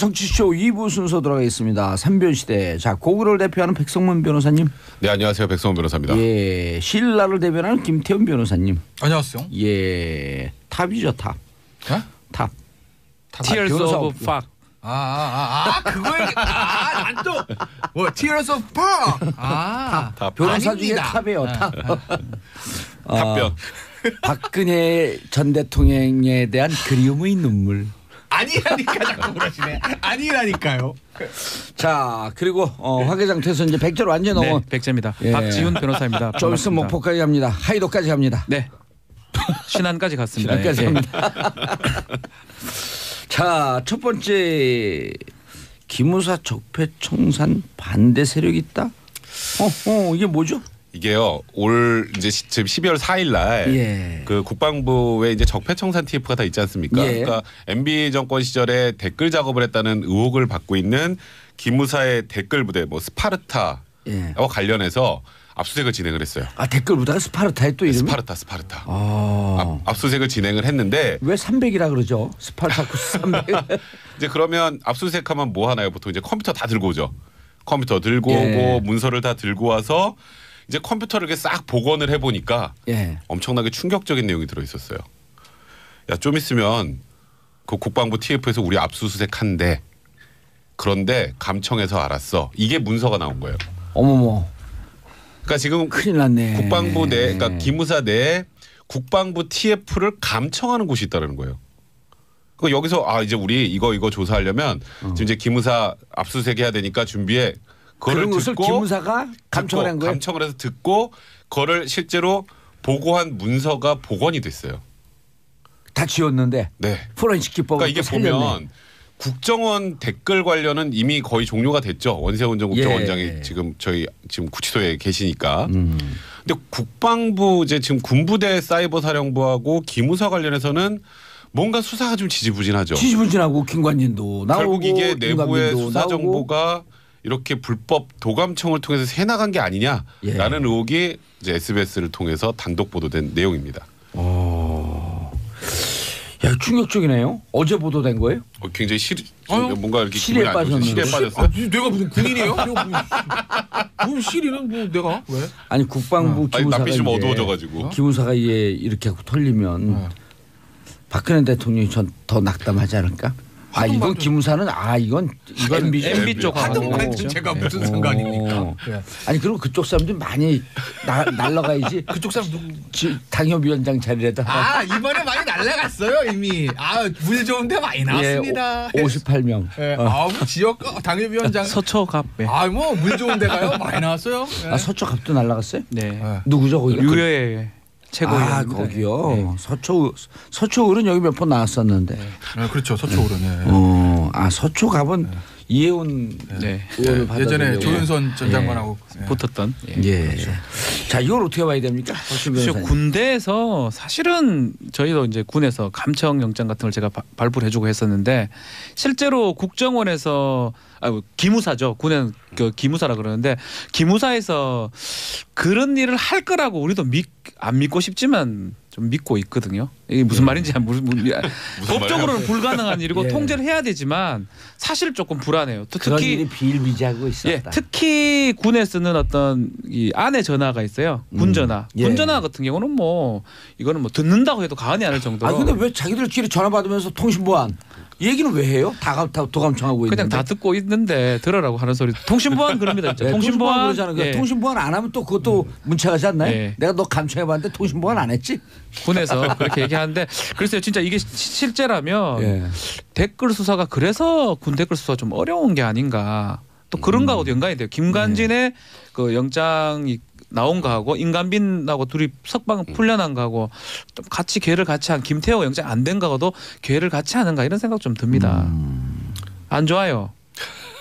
정치쇼 2부 순서 들어가겠습니다. 삼변시대. 자, 고구려를 대표하는 백성문 변호사님. 네, 안녕하세요. 백성문 변호사입니다. 예, 신라를 대변하는 김태훈 변호사님. 안녕하세요. 예, 탑이죠, 탑. 어? 탑. Tears of Fuck. 그거에 난 또 뭐 Tears of Fuck. 탑. 변호사 중에 아닙니다. 탑이에요, 탑. 답변. 박근혜 전 대통령에 대한 그리움의 눈물. 아니라니까 자꾸 그러시네. 아니라니까요. 자, 그리고 화개장 퇴소 이제 백제로 완전 네, 넘어. 백제입니다. 예. 박지훈 변호사입니다. 좀 있으면 반갑습니다. 목포까지 갑니다. 하이도까지 갑니다. 네. 신안까지 갔습니다. 신안까지 예. 갑니다. 자, 첫 번째 기무사 적폐청산 반대 세력이 있다. 이게 뭐죠? 이게요. 올 이제 지금 12월 4일 날 예. 그 국방부에 이제 적폐청산 TF가 다 있지 않습니까? 예. 그러니까 MB 정권 시절에 댓글 작업을 했다는 의혹을 받고 있는 기무사의 댓글 부대 뭐 스파르타와 예. 관련해서 압수수색을 진행을 했어요. 아, 댓글 보다가 스파르타의 또 이름이? 스파르타. 아. 압수수색을 진행을 했는데 왜 300이라 그러죠? 스파르타쿠스 300. 이제 그러면 압수수색하면 뭐 하나요? 보통 이제 컴퓨터 다 들고 오죠. 컴퓨터 들고 예. 오고 문서를 다 들고 와서 이제 컴퓨터를 이렇게 싹 복원을 해보니까 예. 엄청나게 충격적인 내용이 들어있었어요. 야, 좀 있으면 그 국방부 TF에서 우리 압수수색한대. 그런데 감청에서 알았어. 이게 문서가 나온 거예요. 어머머. 그러니까 지금 큰일 났네. 국방부 내, 그러니까 기무사 내에 국방부 TF를 감청하는 곳이 있다는 거예요. 그 여기서 이제 우리 이거 조사하려면 지금 이제 기무사 압수수색 해야 되니까 준비해. 그런 것을 듣고 기무사가 감청을 한 거예요? 감청을 해서 듣고 그거를 실제로 보고한 문서가 복원이 됐어요. 다 지웠는데. 네. 포렌식 기법을 그러니까 이게 또 살렸네. 보면 국정원 댓글 관련은 이미 거의 종료가 됐죠. 원세훈 전 국정원장이 예. 지금 저희 지금 구치소에 계시니까. 근데 국방부 이제 지금 군부대 사이버사령부하고 기무사 관련해서는 뭔가 수사가 좀 지지부진하죠. 지지부진하고 김관진도 나오고 결국 이게 내부의 임관빈도 수사 나오고. 정보가 이렇게 불법 도감청을 통해서 새 나간 게 아니냐라는 예. 의혹이 이제 SBS를 통해서 단독 보도된 내용입니다. 야, 충격적이네요. 어제 보도된 거예요? 굉장히 뭔가 이렇게 시리에 기분이 안 좋죠. 빠졌는데. 시리에 빠졌어요. 내가 무슨 군인이에요? 무슨 시리는 뭐 내가 왜? 아니, 국방부 아니, 기무사가 낯빛이 좀 이제 어두워져가지고. 기무사가 이렇게 하고 털리면 박근혜 대통령이 더 낙담하지 않을까? 이건 하동만도- 기무사는 이건 MB 쪽 하동만 그렇죠. 제가 네. 무슨 상관입니까? 예. 아니, 그리고 그쪽 사람들 많이 날라가야지. 그쪽 사람 누구? 당협위원장 자리라도 하라. 이번에 많이 날라갔어요 이미. 물 좋은데 많이 나왔습니다. 58명. 예. 지역 당협위원장. 서초갑. 네. 물 좋은 데가요 많이 나왔어요. 예. 서초갑도 날라갔어요? 네. 누구죠 거기? 유효의 최고위원입니다. 거기요. 네. 서초을은 여기 몇 번 나왔었는데. 그렇죠 서초울은. 서초갑은 이혜훈 네. 의원을 받아. 예전에 조윤선 전 장관하고 붙었던. 예. 자, 이걸 어떻게 봐야 됩니까? 그렇죠. 군대에서 사실은 저희도 이제 군에서 감청 영장 같은 걸 제가 발부를 해주고 했었는데 실제로 국정원에서 기무사죠. 군은 그 기무사라 그러는데 기무사에서 그런 일을 할 거라고 우리도 안 믿고 싶지만 좀 믿고 있거든요. 이게 무슨 말인지 법적으로는 불가능한 일이고 예. 통제를 해야 되지만 사실 조금 불안해요. 그런 특히 일이 비일비재하고 있었다. 예, 특히 군에 쓰는 어떤 이 안에 전화가 있어요. 군 전화. 예. 군 전화 같은 경우는 이거는 듣는다고 해도 과언이 아닐 정도로. 근데 왜 자기들끼리 전화 받으면서 통신보안 얘기는 왜 해요? 다 도감청하고 있는데. 그냥 다 듣고 있는데 들으라고 하는 소리. 통신보안 그럽니다. 진짜. 네, 통신보안 통신보안 그러잖아요. 예. 통신보안 안 하면 또 그것도 문제 가지 않나요? 예. 내가 너 감청해봤는데 통신보안 안 했지? 군에서 그렇게 얘기하는데 글쎄요, 진짜 이게 실제라면 예. 댓글 수사가 그래서 군 댓글 수사 좀 어려운 게 아닌가. 또 그런 거하고도 연관이 돼요. 김관진의 그 영장이 나온 거하고 임관빈하고 둘이 석방 풀려난 거하고 좀 같이 계를 같이 한 김태호 영장 안 된 거하고도 계를 같이 하는가 이런 생각 좀 듭니다. 안 좋아요.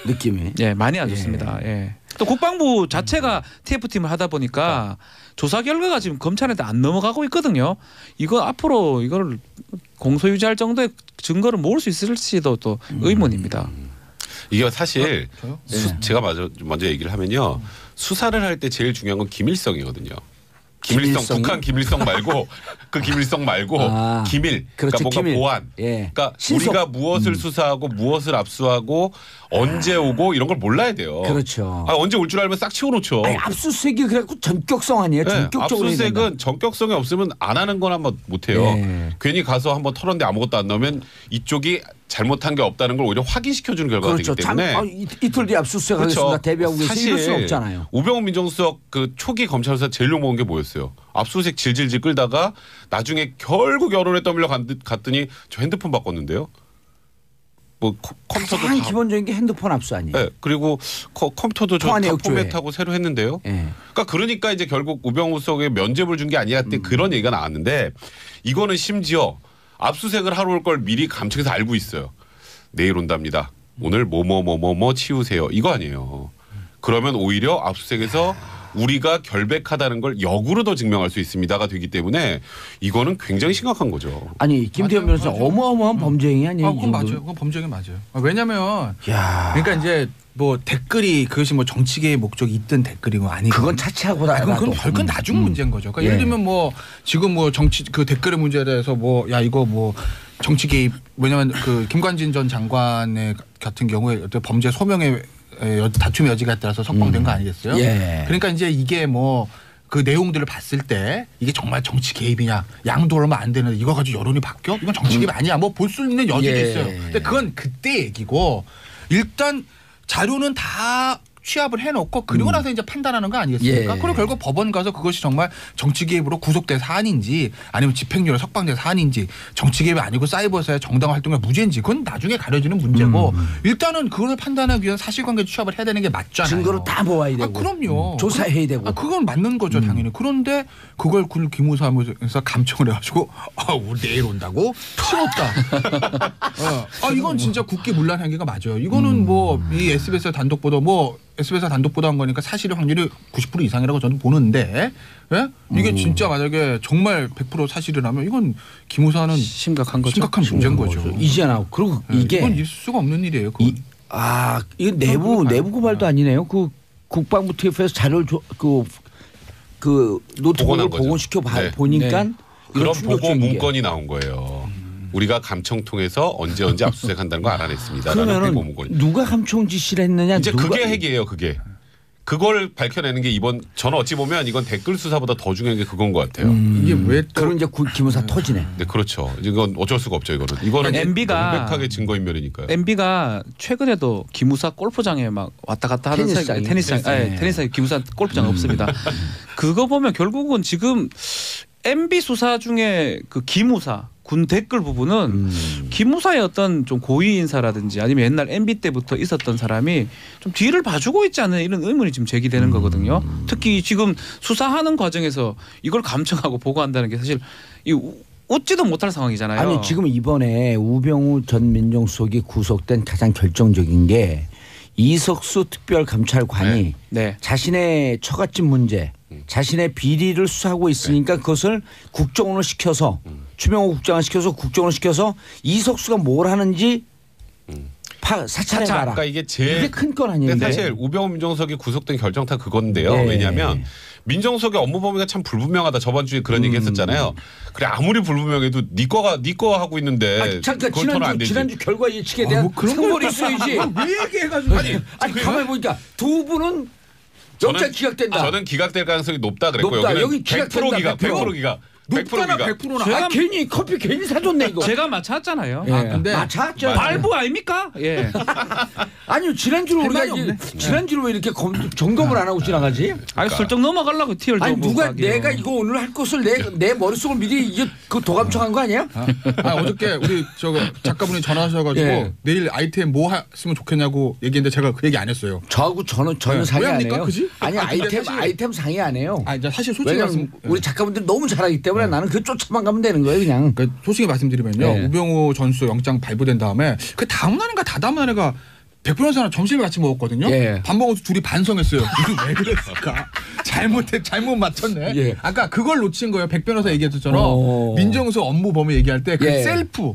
느낌이. 예, 많이 안 좋습니다. 예. 또 국방부 자체가 TF팀을 하다 보니까 조사 결과가 지금 검찰한테 안 넘어가고 있거든요. 이거 앞으로 이걸 공소유지할 정도의 증거를 모을 수 있을지도 또 의문입니다. 이게 사실 저요? 제가 먼저 얘기를 하면요. 수사를 할 때 제일 중요한 건 기밀성이거든요. 김일성 북한 김일성 말고 그 김일성 말고 기밀 그렇죠, 그러니까 뭔가 기밀. 보안 예. 그러니까 신속. 우리가 무엇을 수사하고 무엇을 압수하고 언제 오고 이런 걸 몰라야 돼요. 그렇죠. 언제 올 줄 알면 싹 치워놓죠. 아니, 압수수색이 그래갖고 전격성 아니에요? 네, 전격적으로 해야 된다. 압수수색은 전격성이 없으면 안 하는 건 한번 못해요. 예. 괜히 가서 한번 털었는데 아무것도 안 나오면 이쪽이 잘못한 게 없다는 걸 오히려 확인시켜주는 결과가 그렇죠. 되기 때문에 이틀 뒤에 압수수색하겠습니다. 대비하고 계세요. 이럴 수 사실 없잖아요. 우병우 민정수석 그 초기 검찰에서 제일 욕먹은 게 뭐였어요? 압수수색 질질질 끌다가 나중에 결국 여론에 떠밀려 갔더니 저 핸드폰 바꿨는데요. 뭐 컴퓨터도 가장 다 기본적인 게 핸드폰 압수 아니에요? 네, 그리고 컴퓨터도 저 통화 다 내역 조회. 포맷하고 새로 했는데요. 예. 그러니까 이제 결국 우병우 수석에 면죄부를 준 게 아니야 때 그런 얘기가 나왔는데 이거는 심지어 압수수색을 하러 올 걸 미리 감청해서 알고 있어요. 내일 온답니다. 오늘 뭐뭐뭐뭐뭐 치우세요. 이거 아니에요. 그러면 오히려 압수수색에서 우리가 결백하다는 걸 역으로 더 증명할 수 있습니다가 되기 때문에 이거는 굉장히 심각한 거죠. 아니 김태현 변호사 어마어마한 범죄 행위 아니에요? 그건 이 맞아요. 정도는? 그건 범죄는 맞아요. 왜냐면 야. 그러니까 이제 뭐 댓글이 그것이 뭐 정치계의 목적이 있든 댓글이고 아니고 그건 차치하고 다. 그건 별건 나중 문제인 거죠. 그러니까 예를 들면 뭐 지금 뭐 정치 그 댓글의 문제에 대해서 뭐 야 이거 뭐 정치 개입 왜냐면 그 김관진 전 장관의 같은 경우에 어떤 범죄 소명의 다툼의 여지가 따라서 석방된 거 아니겠어요? 예. 그러니까 이제 이게 뭐 그 내용들을 봤을 때 이게 정말 정치 개입이냐 양도 얼마 안 되는데 이거 가지고 여론이 바뀌어? 이건 정치 개입 아니야. 뭐 볼 수 있는 여지도 예. 있어요. 근데 그건 그때 얘기고 일단 자료는 다 취합을 해놓고 그리고 나서 이제 판단하는 거 아니겠습니까? 예. 그리고 결국 법원 가서 그것이 정말 정치 개입으로 구속된 사안인지 아니면 집행유예 석방된 사안인지 정치 개입이 아니고 사이버에서의 정당 활동의 무죄인지 그건 나중에 가려지는 문제고 일단은 그걸 판단하기 위한 사실관계 취합을 해야 되는 게 맞잖아요. 증거를 다 모아야 되고. 그럼요. 조사해야 되고. 그건 맞는 거죠 당연히. 그런데 그걸 군 기무사무소에서 감청을 해가지고 우리 내일 온다고 치웠다. 이건 진짜 국기문란 행위가 맞아요. 이거는 뭐 이 SBS 단독 보도 뭐 SBS 단독 보도한 거니까 사실의 확률이 90% 이상이라고 저는 보는데 예? 이게 진짜 만약에 정말 100% 사실이라면 이건 기무사는 심각한 거죠. 심각한 문제인 거죠. 이제 나오고 그리고 예, 이게 이건 있을 수가 없는 일이에요. 그건. 이거 내부 고발도 아니네요. 그 국방부 TF에서 자료를 그 노트북을 복원한 거죠. 복원시켜 네. 보니까 네. 그런 보고 충격적인 게. 문건이 나온 거예요. 우리가 감청 통해서 언제 압수수색한다는 거 알아냈습니다. 그러면은 보고 문건이. 누가 감청 지시를 했느냐? 이제 누가 그게 핵이에요. 그게. 그걸 밝혀내는 게 이번 저는 어찌 보면 이건 댓글 수사보다 더 중요한 게 그건 것 같아요. 이게 왜 또 그런 이제 기무사 터지네. 네, 그렇죠. 이건 어쩔 수가 없죠. 이거는 MB가 명백하게 증거인멸이니까요. MB가 최근에도 기무사 골프장에 막 왔다 갔다 하는 테니스장 기무사 골프장 없습니다. 그거 보면 결국은 지금 MB 수사 중에 그 기무사 군 댓글 부분은 기무사의 어떤 좀 고위 인사라든지 아니면 옛날 MB 때부터 있었던 사람이 좀 뒤를 봐주고 있지 않는 이런 의문이 지금 제기되는 거거든요. 특히 지금 수사하는 과정에서 이걸 감청하고 보고한다는 게 사실 웃지도 못할 상황이잖아요. 아니 지금 이번에 우병우 전 민정수석이 구속된 가장 결정적인 게 이석수 특별감찰관이 네. 자신의 처갓집 문제, 자신의 비리를 수사하고 있으니까 그것을 국정원을 시켜서 추명호 국장을 시켜서 국정원을 시켜서 이석수가 뭘 하는지 사찰해봐라. 그러니까 이게 큰 건 아닌데. 근데 사실 우병우 민정수석이 구속된 결정타 그건데요. 네. 왜냐하면 민정수석의 업무 범위가 참 불분명하다. 저번 주에 그런 얘기 했었잖아요. 그래 아무리 불분명해도 네 거 하고 있는데 잠깐 그걸 토론 안 되지. 지난주 결과 예측에 대한 그런 상벌이 있어야지. 왜 얘기해가지고 아니 가만히 보니까 두 분은 영장 기각된다. 저는 기각될 가능성이 높다 그랬고 높다. 여기는 여기 100% 기각, 100% 기각. 높다나 100% 기각. 100%나 괜히 커피 괜히 사줬네 이거. 제가 맞췄잖아요. 근데 맞췄죠. 발부 아닙니까? 예. 아니요 지난주로 할 우리가 말이 없네. 지난주로 왜 이렇게 점검을 안 하고 지나가지? 아니 슬쩍 넘어가려고 티를 아니 좀 누가 하게요. 내가 이거 오늘 할 것을 내 머릿속을 미리 이게 그 도감청한 거 아니야? 어저께 우리 작가분이 전화하셔가지고 예. 내일 아이템 뭐 했으면 좋겠냐고 얘기했는데 제가 그 얘기 안 했어요. 저하고 저는 왜 상의 안 합니까? 해요. 그지? 아니 근데 사실- 아이템 상의 안 해요. 이제 사실 솔직히 왜냐면 우리 작가분들이 너무 잘하기 때문에 나는 그 쫓아만 가면 되는 거예요 그냥. 그러니까 솔직히 말씀드리면요. 네. 우병우 전 수석 영장 발부된 다음에 그 다음 날인가 다다음 날인가 백 변호사랑 점심을 같이 먹었거든요. 예. 밥 먹어서 둘이 반성했어요. 이거 왜 그랬을까? 잘못 맞췄네. 예. 아까 그걸 놓친 거예요. 백 변호사 얘기했었처럼 민정수석 업무 범위 얘기할 때 그 예. 셀프.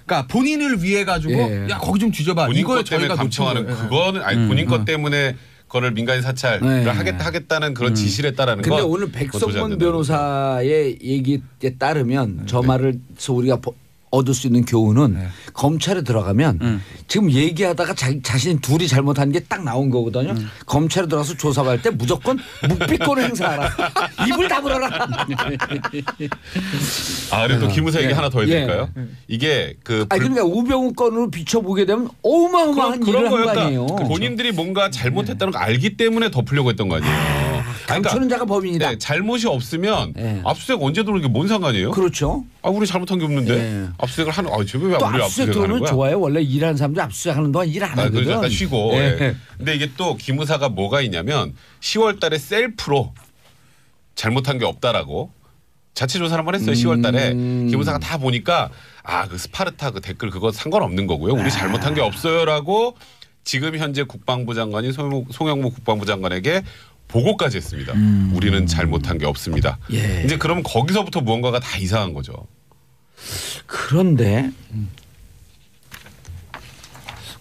그러니까 본인을 위해 가지고 예. 야 거기 좀 뒤져봐. 본인 이걸 것 때문에 저희가 놓친 감청하는 거예요. 그거는 아니 본인 것 때문에 그거를 민간인 사찰을 네. 하겠다는 그런 지시를 했다라는 거. 근데 오늘 백성문 변호사의 얘기에 따르면 저 말을서 우리가 얻을 수 있는 교훈은 검찰에 들어가면 지금 얘기하다가 자신이 둘이 잘못한 게 딱 나온 거거든요. 검찰에 들어가서 조사할 때 무조건 묵비권을 행사하라. 입을 다물어라. 그리고 또 기무사 얘기 하나 더 해야 예. 될까요? 이게 그러니까 우병우 건으로 비춰보게 되면 어마어마한 일을 한 거 아니에요. 본인들이 뭔가 잘못했다는 걸 알기 때문에 덮으려고 했던 거 아니에요. 감추는 자가 범인이다. 네, 잘못이 없으면 네. 압수수색 언제 들어오는 게 뭔 상관이에요? 그렇죠. 우리 잘못한 게 없는데 네. 압수수색을 하는 지금 왜 또 우리 압수수색 압수수색 하는 들어오면 거야? 좋아요. 원래 일하는 사람들 압수수색 하는 동안 일 안 하거든. 그래서 약간 쉬고. 네. 예. 근데 이게 또 기무사가 뭐가 있냐면 10월 달에 셀프로 잘못한 게 없다라고 자체 조사를 한번 했어요. 10월 달에 기무사가 다 보니까 그 스파르타 그 댓글 그거 상관없는 거고요. 우리 잘못한 게 없어요라고 지금 현재 국방부 장관이 송영무 국방부 장관에게 보고까지 했습니다. 우리는 잘못한 게 없습니다. 예. 이제 그러면 거기서부터 무언가가 다 이상한 거죠. 그런데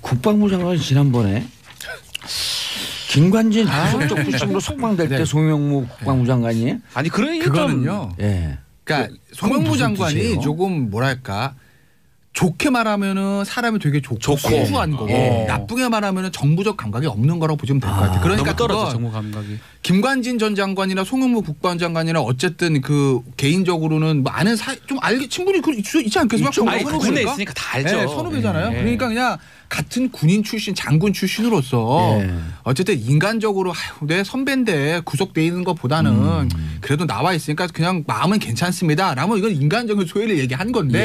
국방부 장관이 지난번에 김관진 구속적 부심으로 석방될 때 송영무 국방부 장관이 아니 그런 그거는요. 예. 그러니까 그건 송영무 무슨 장관이 뜻이에요? 조금 뭐랄까 좋게 말하면은 사람이 되게 좋고 순수한 거고 예. 나쁘게 말하면은 정부적 감각이 없는 거라고 보시면 될 것 같아요. 그러니까 너무 떨어져 그건 정부 감각이. 김관진 전 장관이나 송영무 국방장관이나 어쨌든 그 개인적으로는 뭐 아는 좀 알게 친분이 있지 않겠습니까? 아니 그 군에 있으니까 다 알죠. 네, 선후배잖아요. 예. 그러니까 그냥 같은 군인 출신, 장군 출신으로서 예. 어쨌든 인간적으로 내 선배인데 구속돼 있는 것보다는 그래도 나와 있으니까 그냥 마음은 괜찮습니다. 라면 이건 인간적인 소외를 얘기한 건데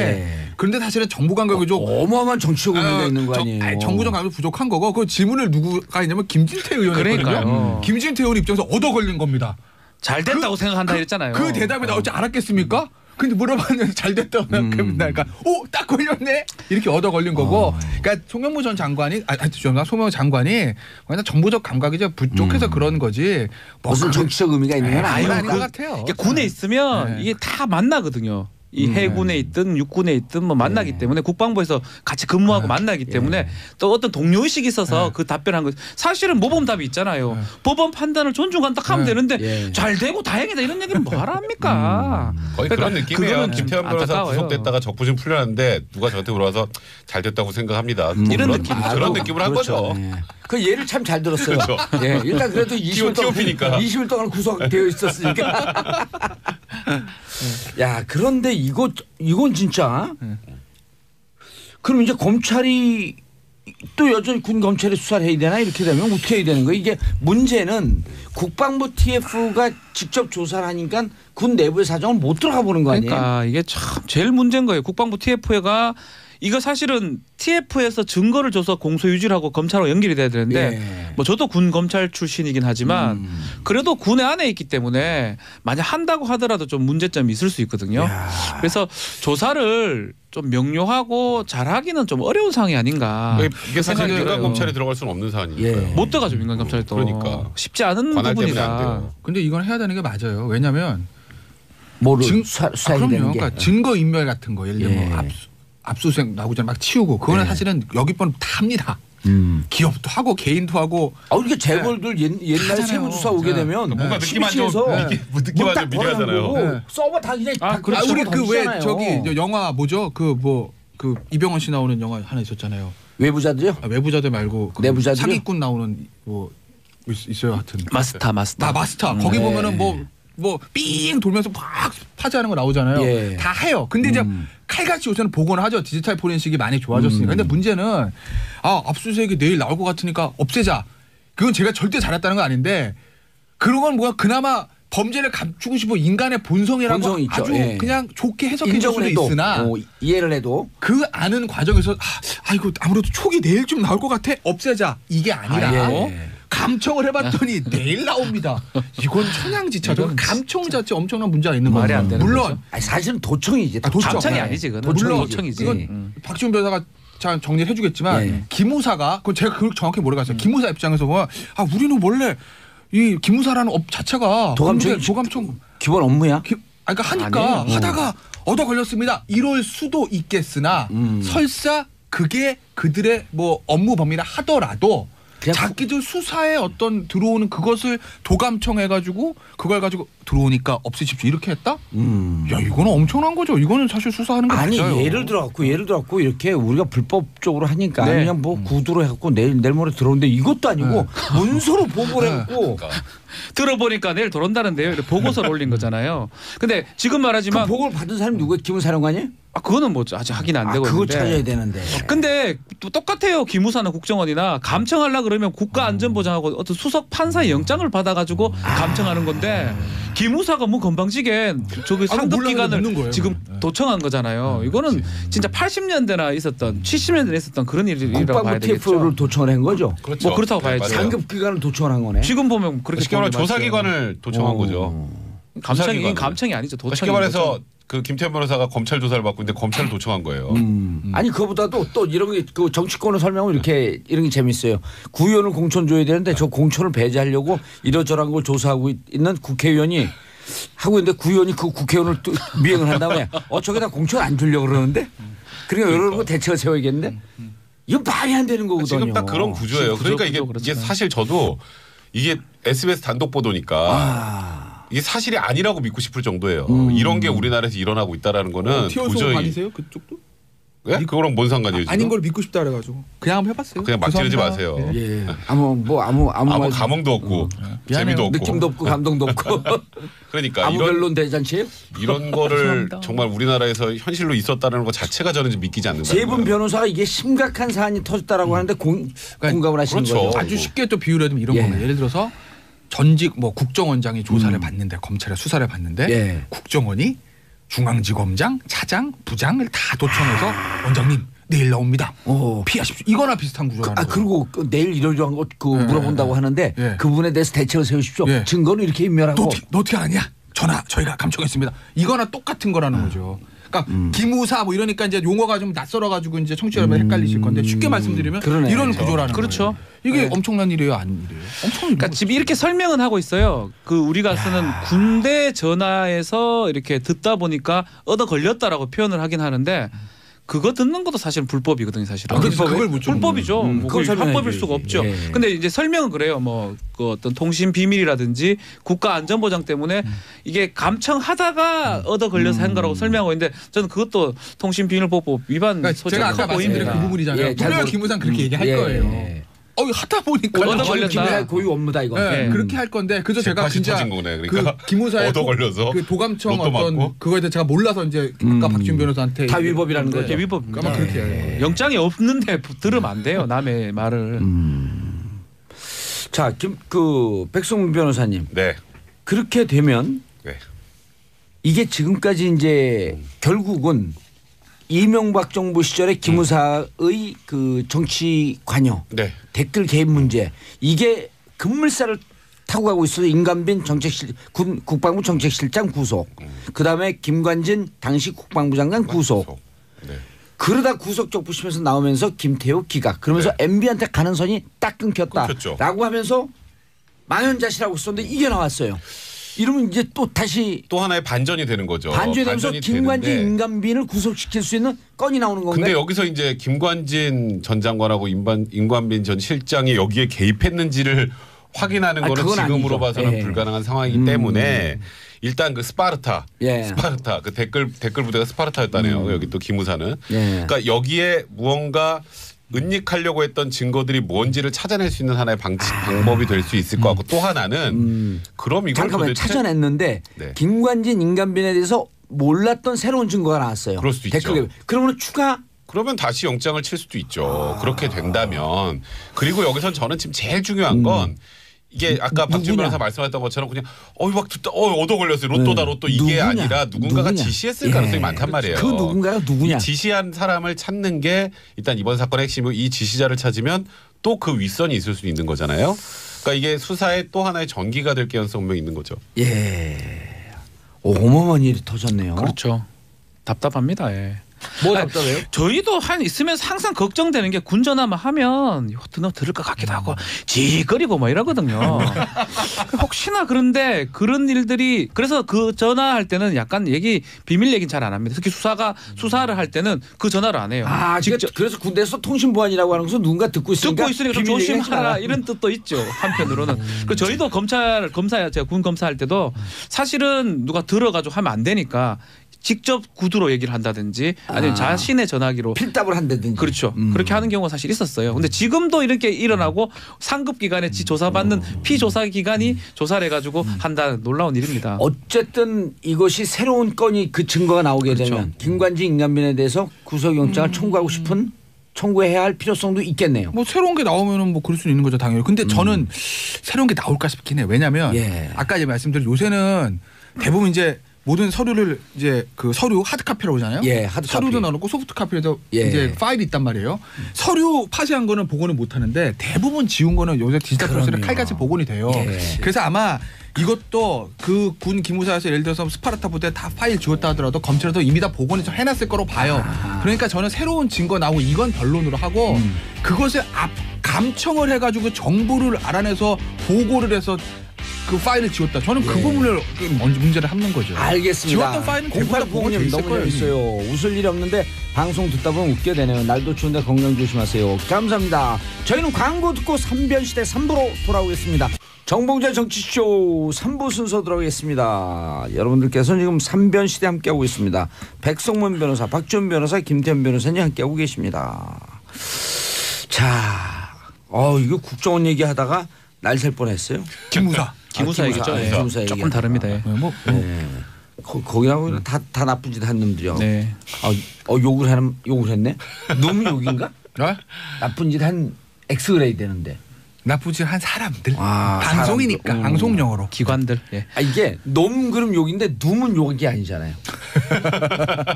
예. 그런데 사실은 정부 감각이 좀 어마어마한 정치적 의미가 있는 거 아니에요. 정부적 감각이 부족한 거고 그 질문을 누구가 했냐면 김진태 의원이었거든요. 그러니까요. 김진태 의원 입장에서 얻어 걸린 겁니다. 잘 됐다고 생각한다 이랬잖아요. 그 대답이 나올 줄 알았겠습니까? 근데 물어봤는데 잘 됐다고 생각합니다. 그러니까 딱 걸렸네 이렇게 얻어 걸린 거고. 그러니까 송영무 전 장관이 죄송합니다. 송영무 장관이 그냥 정부적 감각이 이제 부족해서 그런 거지. 무슨 정치적 의미가 있는 건 아닌 아니고 것 같아요. 이게 군에 있으면 네. 이게 다 만나거든요. 이 해군에 있든 육군에 있든 뭐 만나기 때문에 국방부에서 같이 근무하고 만나기 때문에 또 어떤 동료의식이 있어서 그 답변한 거 사실은 모범 답이 있잖아요. 법원 판단을 존중한다 하면 되는데 예. 잘 되고 다행이다 이런 얘기는 뭐하러 합니까? 거의 그런 느낌이에요. 그거는 김태환 변호사 안타까워요. 구속됐다가 적부심 풀려났는데 누가 저한테 물어와서 잘 됐다고 생각합니다. 이런 그런, 느낌. 그런 느낌을 한 거죠. 예. 그 예를 참 잘 들었어요. 그렇죠. 예. 일단 그래도 20일 동안 TOP니까. 20일 동안 구속되어 있었으니까. 야, 그런데 이건 진짜. 그럼 이제 검찰이 또 여전히 군 검찰이 수사를 해야 되나 이렇게 되면 어떻게 해야 되는 거예요? 이게 문제는 국방부 TF가 직접 조사를 하니까 군 내부의 사정을 못 들어가 보는 거 아니에요? 그러니까 이게 참 제일 문제인 거예요. 국방부 TF가 이거 사실은 TF에서 증거를 줘서 공소 유지를 하고 검찰로 연결이 돼야 되는데 예. 뭐 저도 군 검찰 출신이긴 하지만 그래도 군의 안에 있기 때문에 만약 한다고 하더라도 좀 문제점이 있을 수 있거든요. 야. 그래서 조사를 좀 명료하고 잘하기는 좀 어려운 상황이 아닌가. 이게 사실 생각이 민간 들어요. 검찰에 들어갈 수는 없는 사안이니까요. 예. 못 들어가죠 민간 검찰이 또. 그러니까. 쉽지 않은 관할 때문에 부분이다. 안 돼요. 근데 이건 해야 되는 게 맞아요. 왜냐하면 뭐를 증- 수사해야 그럼요. 되는 게. 그러니까 증거 인멸 같은 거 예를 들면 예. 뭐 압수수색 나오기 전에 막 치우고 그거는 예. 사실은 여기번 다 합니다. 기업도 하고 개인도 하고 이렇게 재벌들 옛날에 하잖아요. 세무조사 오게 네. 되면 뭔가 느낌만 좀 느낌만 좀 미리하잖아요. 네. 서버 다 그냥 다 그렇죠. 우리 그 왜 던지잖아요. 저기 영화 뭐죠? 그 이병헌 씨 나오는 영화 하나 있었잖아요. 외부자들요? 외부자들 말고 그 내부자들이요? 사기꾼 나오는 뭐 있어요 하여튼. 마스터. 마스터. 거기 네. 보면은 삥 돌면서 막 파지하는 거 나오잖아요. 예. 다 해요. 근데 이제 칼같이 요새는 복원을 하죠. 디지털 포렌식이 많이 좋아졌으니까. 근데 문제는 압수수색이 내일 나올 것 같으니까 없애자. 그건 제가 절대 잘했다는 건 아닌데 그런 건 뭐야 그나마 범죄를 감추고 싶어 인간의 본성이라고 본성이 있죠. 아주 예. 그냥 좋게 해석해 줄 인정을 수도 해도 있으나 이해를 해도 그 아는 과정에서 이거 아무래도 촉이 내일쯤 나올 것 같아 없애자 이게 아니라 예. 감청을 해봤더니 내일 나옵니다. 이건 천양지차죠. 이건 감청 자체 엄청난 문제가 있는 말이 거예요. 안 되는 물론 거죠. 아니, 사실은 도청이지. 도청. 감청이 네. 아니지 그건. 물론 도청이지. 이건 박지원 변호사가 잘 정리를 해주겠지만 예. 기무사가 그건 제가 그걸 정확히 모르겠어요. 기무사 입장에서 보면 우리는 원래 이 기무사라는 업 자체가 도감청이 도감청 기본 업무야. 그러니까 하니까 아니에요. 하다가 얻어 걸렸습니다. 이럴 수도 있겠으나 설사 그게 그들의 뭐 업무 범위라 하더라도 그냥 자기들 수사에 어떤 들어오는 그것을 도감청해가지고 그걸 가지고 들어오니까 없애십시오 이렇게 했다? 야 이거는 엄청난 거죠. 이거는 사실 수사하는 거 아니 맞아요. 예를 들어갖고 이렇게 우리가 불법적으로 하니까 네. 그냥 뭐 구두로 해갖고 내일 모레 들어오는데 이것도 아니고 문서로 보고를 해갖고 들어보니까 내일 들어온다는데요. 이렇게 보고서를 올린 거잖아요. 근데 지금 그 말하지만 보고를 받은 사람이 누구예요? 기무사령관이에요? 그거는 뭐 아직 확인 안 되고 그거 있는데. 찾아야 되는데. 근데 또 똑같아요. 기무사나 국정원이나 감청하려 그러면 국가안전보장하고 어떤 수석 판사의 영장을 받아가지고 감청하는 건데 기무사가 뭐 건방지게 저기 상급 몰라요. 묻는 기관을 거예요. 지금 도청한 거잖아요. 이거는 진짜 80년대나 있었던 70년대에 있었던 그런 일이라고 국방부 봐야 되겠죠. TF를 도청을 한 거죠. 그렇죠. 뭐 그렇다고 봐야죠. 맞아요. 상급 기관을 도청을 한 거네. 지금 보면 그렇게 쉽게 말하면 보는 게 맞죠. 조사기관을 도청한 거죠. 감청이 조사기관을. 감청이 아니죠. 쉽게 도청이 말해서 그 김태현 변호사가 검찰 조사를 받고 있는데 검찰을 도청한 거예요. 아니 그거보다도 또 이런 게 그 정치권을 설명하면 이렇게 이런 게 재밌어요. 구의원을 공천 줘야 되는데 저 공천을 배제하려고 이러저러한 걸 조사하고 있는 국회의원이 하고 있는데 구의원이 그 국회의원을 또 미행을 한 다음에 저기다 공천 안 주려고 그러는데 그러니까 이런 거 대책을 세워야겠는데 이거 말이 안 되는 거거든요. 지금 딱 그런 구조예요. 구조, 그러니까 구조 이게 그렇잖아요. 사실 저도 이게 SBS 단독 보도니까 이게 사실이 아니라고 믿고 싶을 정도예요. 이런 게 우리나라에서 일어나고 있다라는 거는 티어소 도저히 아니세요? 그쪽도? 예? 그거랑 뭔 상관이에요? 지금? 아닌 걸 믿고 싶다 그래가지고 그냥 한번 해봤어요. 그냥 막 지르지 죄송합니다. 마세요. 예. 예. 아무 아무 감흥도 없고 재미도 없고 느낌도 없고 감동도 없고 그러니까 아무 별론 대잔치예요? 이런 거를 죄송합니다. 정말 우리나라에서 현실로 있었다는 것 자체가 저는 좀 믿기지 않는다. 세 분 변호사가 이게 심각한 사안이 터졌다라고 하는데 공감을 하시는 그렇죠. 거죠. 아주 쉽게 또 비유를 하면 이런 예. 겁니다. 예를 들어서 전직 뭐 국정원장이 조사를 받는데 검찰에 수사를 받는데 예. 국정원이 중앙지검장, 차장, 부장을 다 도청해서 원장님 내일 나옵니다. 피하십시오. 이거나 비슷한 구조라는 거예요. 그리고 내일 이러저러한 거 물어본다고 하는데 예. 그 부분에 대해서 대책을 세우십시오. 예. 증거는 이렇게 인멸하고 너 어떻게 아냐? 저희가 감청했습니다. 이거나 똑같은 거라는 거죠. 그러니까 기무사 뭐 이러니까 이제 용어가 좀 낯설어 가지고 이제 청취자 여러분 헷갈리실 건데 쉽게 말씀드리면 그러네. 이런 구조라는 그렇죠. 거예요. 이게 네. 엄청난 일이에요, 아닌 일이에요? 엄청난 그러니까 지금 이렇게 설명은 하고 있어요. 그 우리가 쓰는 군대 전화에서 이렇게 듣다 보니까 얻어 걸렸다라고 표현을 하긴 하는데 그거 듣는 것도 사실은 불법이거든요, 사실은. 그래서 그걸 묻죠. 불법이죠. 뭐 그걸 그게 합법일 설명해야지. 수가 없죠. 예. 근데 이제 설명은 그래요. 뭐 그 어떤 통신 비밀이라든지 국가 안전 보장 때문에 이게 감청하다가 얻어 걸려서 한 거라고 설명하고 있는데 저는 그것도 통신 비밀보호법 위반 그러니까 소지가 제가 아까 커 보입니다. 말씀드린 그 부분이잖아요. 예, 잘 분명히 모르- 기무상 그렇게 얘기할 예. 거예요. 하다 보니까 얻어 걸렸다. 김무사의 고유 업무다 이거. 네, 예. 그렇게 할 건데 그래서 제가 재팟이 진짜 터진 거네. 그러니까 그 기무사의 얻어 걸려서 그 도감청 로또 어떤 맞고. 그거에 대해 제가 몰라서 이제 아까 박지훈 변호사한테 다 위법이라는 거죠. 이게 위법입니다. 아마 그렇게 해요. 영장이 없는데 들으면 안 돼요. 남의 말을. 자, 백승문 변호사님 네. 그렇게 되면 네. 이게 지금까지 이제 결국은 이명박 정부 시절에 기무사의 그 정치 관여, 네. 댓글 개입 문제 이게 급물살을 타고 가고 있어서 임관빈 국방부 정책실장 구속, 그다음에 김관진 당시 국방부 장관 구속. 네. 그러다 구속적 부심에서 나오면서 김태호 기각 그러면서 네. MB한테 가는 선이 딱 끊겼죠. 끊겼다라고 하면서 망연자실하고 있었는데 이게 나왔어요. 이러면 이제 또 다시 또 하나의 반전이 되는 거죠. 반전이 되면서 김관진 되는데 임관빈을 구속시킬 수 있는 건이 나오는 건가요? 근데 여기서 이제 김관진 전 장관하고 임관빈 전 실장이 여기에 개입했는지를 확인하는 거는 그건 지금으로 아니죠. 봐서는 예. 불가능한 상황이기 때문에 일단 그 스파르타 그 댓글 부대가 스파르타였다네요. 여기 또 기무사는. 예. 그러니까 여기에 무언가 은닉하려고 했던 증거들이 뭔지를 찾아낼 수 있는 하나의 방법이 될 수 있을 것 같고 또 하나는 그럼 이걸 잠깐만 도대체 찾아냈는데 네. 김관진 임관빈에 대해서 몰랐던 새로운 증거가 나왔어요. 그럴 수도 있죠. 댓글 그러면 추가 그러면 다시 영장을 칠 수도 있죠. 그렇게 된다면. 그리고 여기선 저는 지금 제일 중요한 건 이게 아까 박지훈 누구냐? 변호사 말씀하셨던 것처럼 그냥 막 듣다 얻어 걸렸어요. 로또다 로또 이게 누구냐? 아니라 누군가가 누구냐? 지시했을 예. 가능성이 많단 말이에요. 그 누군가가 누구냐? 이 지시한 사람을 찾는 게 일단 이번 사건의 핵심이고 이 지시자를 찾으면 또 그 윗선이 있을 수 있는 거잖아요. 그러니까 이게 수사의 또 하나의 전기가 될 가능성이 분명히 있는 거죠. 예. 어마어마한 일이 터졌네요. 그렇죠. 답답합니다. 예. 뭐 답답해요? 저희도 한 있으면서 항상 걱정되는 게 군 전화만 하면 이거 들을 것 같기도 하고 지거리고 뭐 이러거든요. 혹시나 그런데 그런 일들이 그래서 그 전화할 때는 약간 비밀 얘기는 잘 안 합니다. 특히 수사를 할 때는 그 전화를 안 해요. 직접 그래서 군대에서 통신 보안이라고 하는 것은 누군가 듣고 있으니까 좀 조심하라 이런 뜻도 있죠. 한편으로는. 그 저희도 제가 군 검사할 때도 사실은 누가 들어가지고 하면 안 되니까 직접 구두로 얘기를 한다든지 아니면 자신의 전화기로 필답을 한다든지. 그렇죠. 그렇게 하는 경우가 사실 있었어요. 근데 지금도 이렇게 일어나고 상급 기관에 조사받는 피조사 기관이 조사를 해가지고 한다는 놀라운 일입니다. 어쨌든 이것이 새로운 건이 그 증거가 나오게 그렇죠. 되면 김관진 임관빈에 대해서 구속영장을 청구하고 싶은 청구해야 할 필요성도 있겠네요. 뭐 새로운 게 나오면은 뭐 그럴 수는 있는 거죠 당연히. 근데 저는 새로운 게 나올까 싶긴 해요. 왜냐하면 아까 이제 말씀드린 요새는 대부분 이제 모든 서류를 이제 그 서류 하드 카피라고 하잖아요. 하드 서류도 넣어놓고 소프트 카피에서 예. 이제 파일이 있단 말이에요. 서류 파쇄한 거는 복원을 못 하는데 대부분 지운 거는 요새 디지털 프로세스로 칼같이 복원이 돼요. 그래서 아마 이것도 그 군 기무사에서 예를 들어서 스파르타 부대 다 파일 지웠다 하더라도 검찰에서 이미 다 복원을 해놨을 거로 봐요. 그러니까 저는 새로운 증거 나오고 이건 변론으로 하고 그것을 감청을 해가지고 정보를 알아내서 보고를 해서 그 파일을 지웠다. 저는 그 부분을 먼저 문제를 삼는 거죠. 알겠습니다. 지웠던 파일은 대부분 복원돼 0890님 있을 너무 거예요. 재밌어요. 웃을 일이 없는데 방송 듣다 보면 웃게 되네요. 날도 추운데 건강 조심하세요. 감사합니다. 저희는 광고 듣고 3변시대 3부로 돌아오겠습니다. 정봉재 정치쇼 3부 순서 들어가겠습니다. 여러분들께서는 지금 3변시대 함께하고 있습니다. 백성문 변호사, 박지원 변호사, 김태현 변호사님 함께하고 계십니다. 자, 이거 국정원 얘기하다가 날 셀 뻔했어요. 기무사 얘기죠. 기무사 얘기. 조금 다릅니다. 거기하고 다 나쁜 짓 한 놈들이요. 네. 욕을 했네. 놈이 욕인가? 나쁜 짓 한 엑스그레이 되는데. 나쁜 짓 한 사람들. 방송이니까 방송용어로. 기관들. 이게 놈 그럼 욕인데 놈은 욕이 아니잖아요.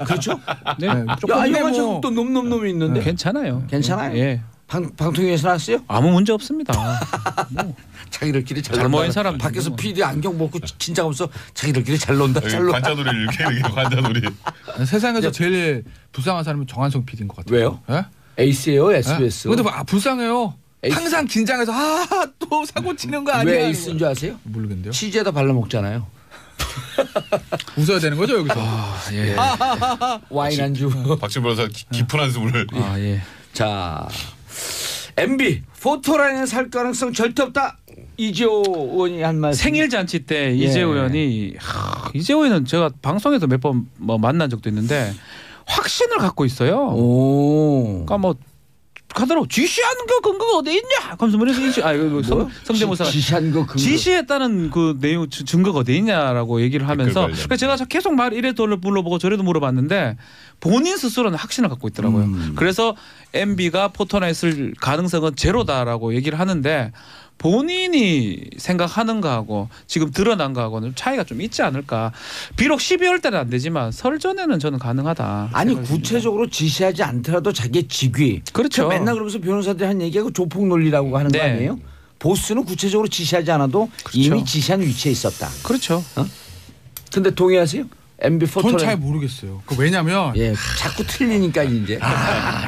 그렇죠? 네. 영화적으로 또 놈이 있는데. 괜찮아요. 괜찮아요? 예. 방통위에서 나왔어요? 아무 문제 없습니다. 자기들끼리 잘 모인 사람 밖에서 PD 안경 벗고 진짜 없어 자기들끼리 잘 논다. 관자놀이를 이렇게 관자놀이. 세상에서 제일 불쌍한 사람은 정한성 PD인 것 같아요. 왜요? 예? 에이스예요, SBS. 근데 불쌍해요. 에이스. 항상 긴장해서 또 사고 치는 거 아니야? 왜 에이스인 줄 아세요? 모르겠는데요. 치즈에다 발라 먹잖아요. 웃어야 되는 거죠 여기서. 예. 와인 안주. 박지원 변호사 깊은 한숨을. 예. 자, MB 포토라인을 살 가능성 절대 없다. 이재호 의원이 한 말씀. 생일 잔치 때 이재호 의원이 이재호 의원은 제가 방송에서 몇 번 만난 적도 있는데 확신을 갖고 있어요. 오. 그러니까 뭐 가더라고 지시하는 거 근거가 어디 있냐? 그러면서 뭐 성대모사 지시한 거 근거. 지시했다는 그 내용 증거가 어디 있냐라고 얘기를 하면서 그러니까 제가 계속 이래 물어보고 저래도 물어봤는데 본인 스스로는 확신을 갖고 있더라고요. 그래서 MB가 포토라인 쓸 가능성은 제로다라고 얘기를 하는데 본인이 생각하는 거하고 지금 드러난 거하고는 차이가 좀 있지 않을까. 비록 12월 때는 안 되지만 설 전에는 저는 가능하다. 아니 구체적으로 지시하지 않더라도 자기의 직위. 그렇죠. 맨날 그러면서 변호사들이 한 얘기하고 조폭 논리라고 하는 거 아니에요? 보스는 구체적으로 지시하지 않아도 그렇죠. 이미 지시한 위치에 있었다. 그렇죠. 근데 동의하세요? MB 포토라인. 전 잘 모르겠어요. 왜냐면 자꾸 틀리니까 이제.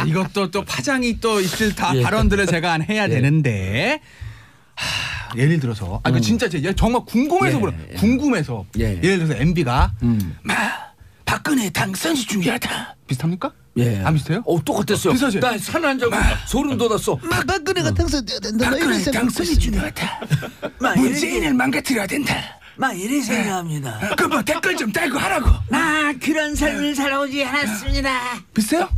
이것도 또 파장이 또 있을 발언들을 제가 해야 되는데. 예를 들어서 진짜 정말 궁금해서 궁금해서 예를 들어서 MB가 박근혜 당선이 중요하다 비슷합니까? 안 비슷해요? 똑같았어요. 비슷하지? 나 산 한 장 소름 돋았어. 박근혜가 당선돼야 된다. 박근혜 당선이 중요하다. 문재인을 망가뜨려야 된다. 이래 생각합니다. 그 댓글 좀 달고 하라고. 그런 삶을 살아오지 않았습니다. 비슷해요?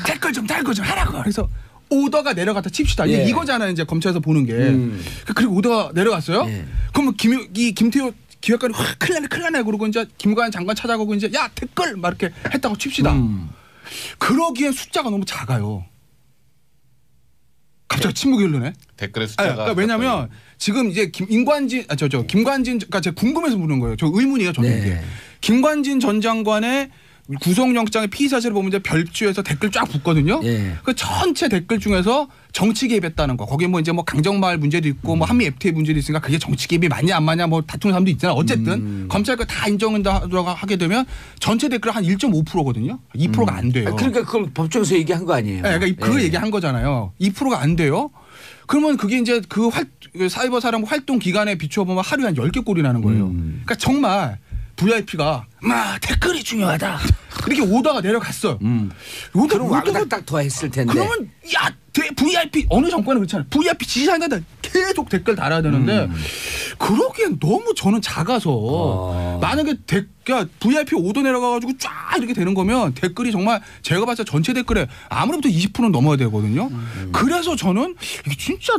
댓글 좀 달고 좀 하라고. 그래서 오더가 내려갔다 칩시다. 이거잖아요. 이제 검찰에서 보는 게. 그리고 오더가 내려갔어요. 그러면 김태호 기획관이 확 큰일 나네 그러고 이제 김관현 장관 찾아가고 이제 야 댓글 막 이렇게 했다고 칩시다. 그러기엔 숫자가 너무 작아요. 갑자기 침묵이 흐르네. 댓글의 숫자가. 그러니까 왜냐면 지금 이제 김관진 그러니까 제가 궁금해서 묻는 거예요. 저 의문이에요. 저는 이게 김관진 전 장관의 구속영장의 피의 사실을 보면 이제 별주에서 댓글 쫙 붙거든요. 예. 그 전체 댓글 중에서 정치 개입했다는 거. 거기에 뭐 이제 뭐 강정마을 문제도 있고 뭐 한미 FTA 문제도 있으니까 그게 정치 개입이 맞냐 안 맞냐 뭐 다투는 사람도 있잖아. 어쨌든 검찰과 다 인정한다고 하게 되면 전체 댓글 한 1.5%거든요. 2%가 안 돼요. 그러니까 그걸 법정에서 얘기한 거 아니에요? 네, 그러니까 그 얘기한 거잖아요. 2%가 안 돼요. 그러면 그게 이제 그 사이버 사람 활동 기간에 비추어 보면 하루에 한 10개 꼴이 나는 거예요. 그러니까 정말 VIP가 막 댓글이 중요하다. 이렇게 오다가 내려갔어요. 그럼 와그닥닥 더 했을 텐데. 그러면 야 VIP 어느 정권은 그렇잖아요. VIP 지지자한테 계속 댓글 달아야 되는데 그러기엔 너무 저는 작아서 만약에 VIP 5도 내려가가지고 쫙 이렇게 되는 거면 댓글이 정말 제가 봤을 때 전체 댓글에 아무래도 20%는 넘어야 되거든요. 그래서 저는 이게 진짜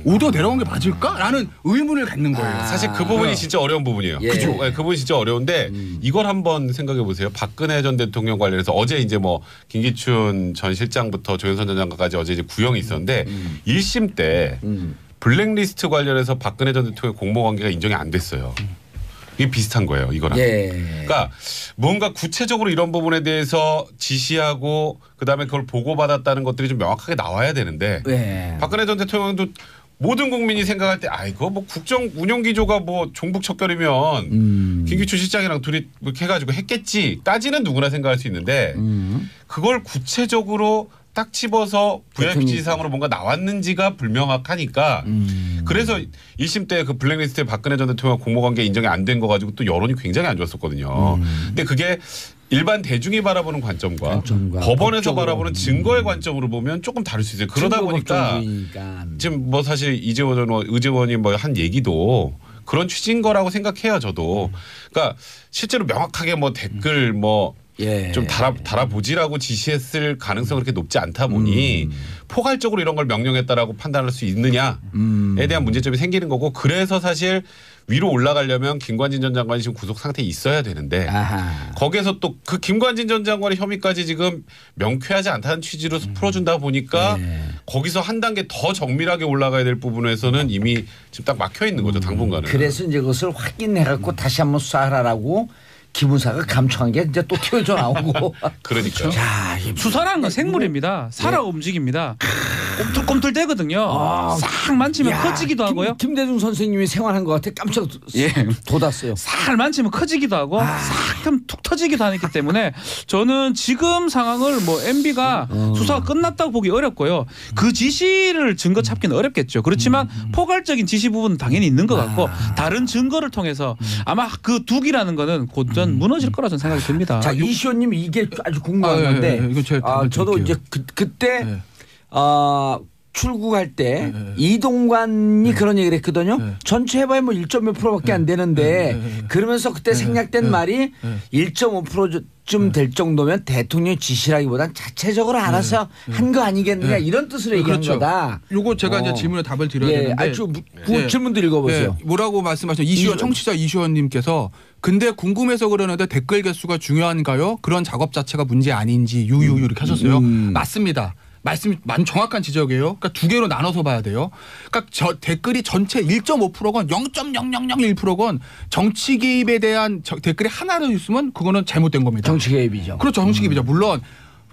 오더 내려간 게 맞을까라는 의문을 갖는 거예요. 사실 그 부분이 진짜 어려운 부분이에요. 예. 그죠? 그 부분이 진짜 어려운데 이걸 한번 생각해 보세요. 박근혜 전 대통령 관련해서 어제 이제 뭐 김기춘 전 실장부터 조현선 전 장관까지 어제 이제 구형이 있었는데 1심 때 블랙리스트 관련해서 박근혜 전 대통령 공모관계가 인정이 안 됐어요. 이게 비슷한 거예요. 이거랑. 예. 그러니까 뭔가 구체적으로 이런 부분에 대해서 지시하고 그다음에 그걸 보고받았다는 것들이 좀 명확하게 나와야 되는데 예. 박근혜 전 대통령도 모든 국민이 생각할 때 이거 뭐 국정 운영 기조가 뭐 종북 척결이면 김기춘 실장이랑 둘이 이렇게 해가지고 했겠지까지는 누구나 생각할 수 있는데 그걸 구체적으로 딱 집어서 VIP 지상으로 뭔가 나왔는지가 불명확하니까 그래서 1심 때 그 블랙리스트에 박근혜 전 대통령 공모관계 인정이 안 된 거 가지고 또 여론이 굉장히 안 좋았었거든요. 근데 그게 일반 대중이 바라보는 관점과 법원에서 법적으로. 바라보는 증거의 관점으로 보면 조금 다를 수 있어요. 그러다 보니까 지금 뭐 사실 의제원이 뭐 한 얘기도 그런 취지인 거라고 생각해요. 저도. 그러니까 실제로 명확하게 뭐 댓글 뭐 좀 달아보지라고 지시했을 가능성이 그렇게 높지 않다 보니 포괄적으로 이런 걸 명령했다라고 판단할 수 있느냐에 대한 문제점이 생기는 거고 그래서 사실 위로 올라가려면 김관진 전 장관이 지금 구속 상태에 있어야 되는데 거기에서 또 그 김관진 전 장관의 혐의까지 지금 명쾌하지 않다는 취지로 풀어준다 보니까 거기서 한 단계 더 정밀하게 올라가야 될 부분에서는 이미 지금 딱 막혀 있는 거죠. 당분간은. 그래서 이제 그것을 확인해갖고 다시 한번 수사하라고 기무사가 감청한 게 이제 또 튀어져 나오고. 그러니까. 자, 수사라는 건 생물입니다. 살아 움직입니다. 꼼틀꼼틀대거든요. 싹 만지면 커지기도 하고요. 김대중 선생님이 생활한 것 같아 깜짝 돋았어요. 살 만지면 커지기도 하고 싹 하면 툭 터지기도 하기 때문에 저는 지금 상황을 뭐 MB가 수사가 끝났다고 보기 어렵고요. 그 지시를 증거 찾기는 어렵겠죠. 그렇지만 포괄적인 지시 부분은 당연히 있는 것 같고 다른 증거를 통해서 아마 그 둑이라는 거는 곧 전 무너질 거라 저는 생각이 듭니다. 자, 이시호님 이게 아주 궁금한 건데 이거 제가 저도 이제 그때 출국할 때 이동관이 그런 얘기를 했거든요. 전체 해봐야 뭐 1.몇 %밖에 안 되는데 그러면서 그때 생략된 말이 1.5%쯤 될 정도면 대통령 지시라기보단 자체적으로 알아서 한 거 아니겠느냐 이런 뜻으로 얘기한 거다. 요거 제가 이제 질문에 답을 드려야 되는데 질문도 읽어보세요. 뭐라고 말씀하셨죠? 이시원 청취자 이시원님께서 근데 궁금해서 그러는데 댓글 개수가 중요한가요? 그런 작업 자체가 문제 아닌지 유유유 이렇게 하셨어요. 맞습니다. 말씀이 정확한 지적이에요. 그러니까 두 개로 나눠서 봐야 돼요. 그러니까 댓글이 전체 1.5%건 0.0001%건 정치 개입에 대한 댓글이 하나로 있으면 그거는 잘못된 겁니다. 정치 개입이죠. 그렇죠. 정치 개입이죠. 물론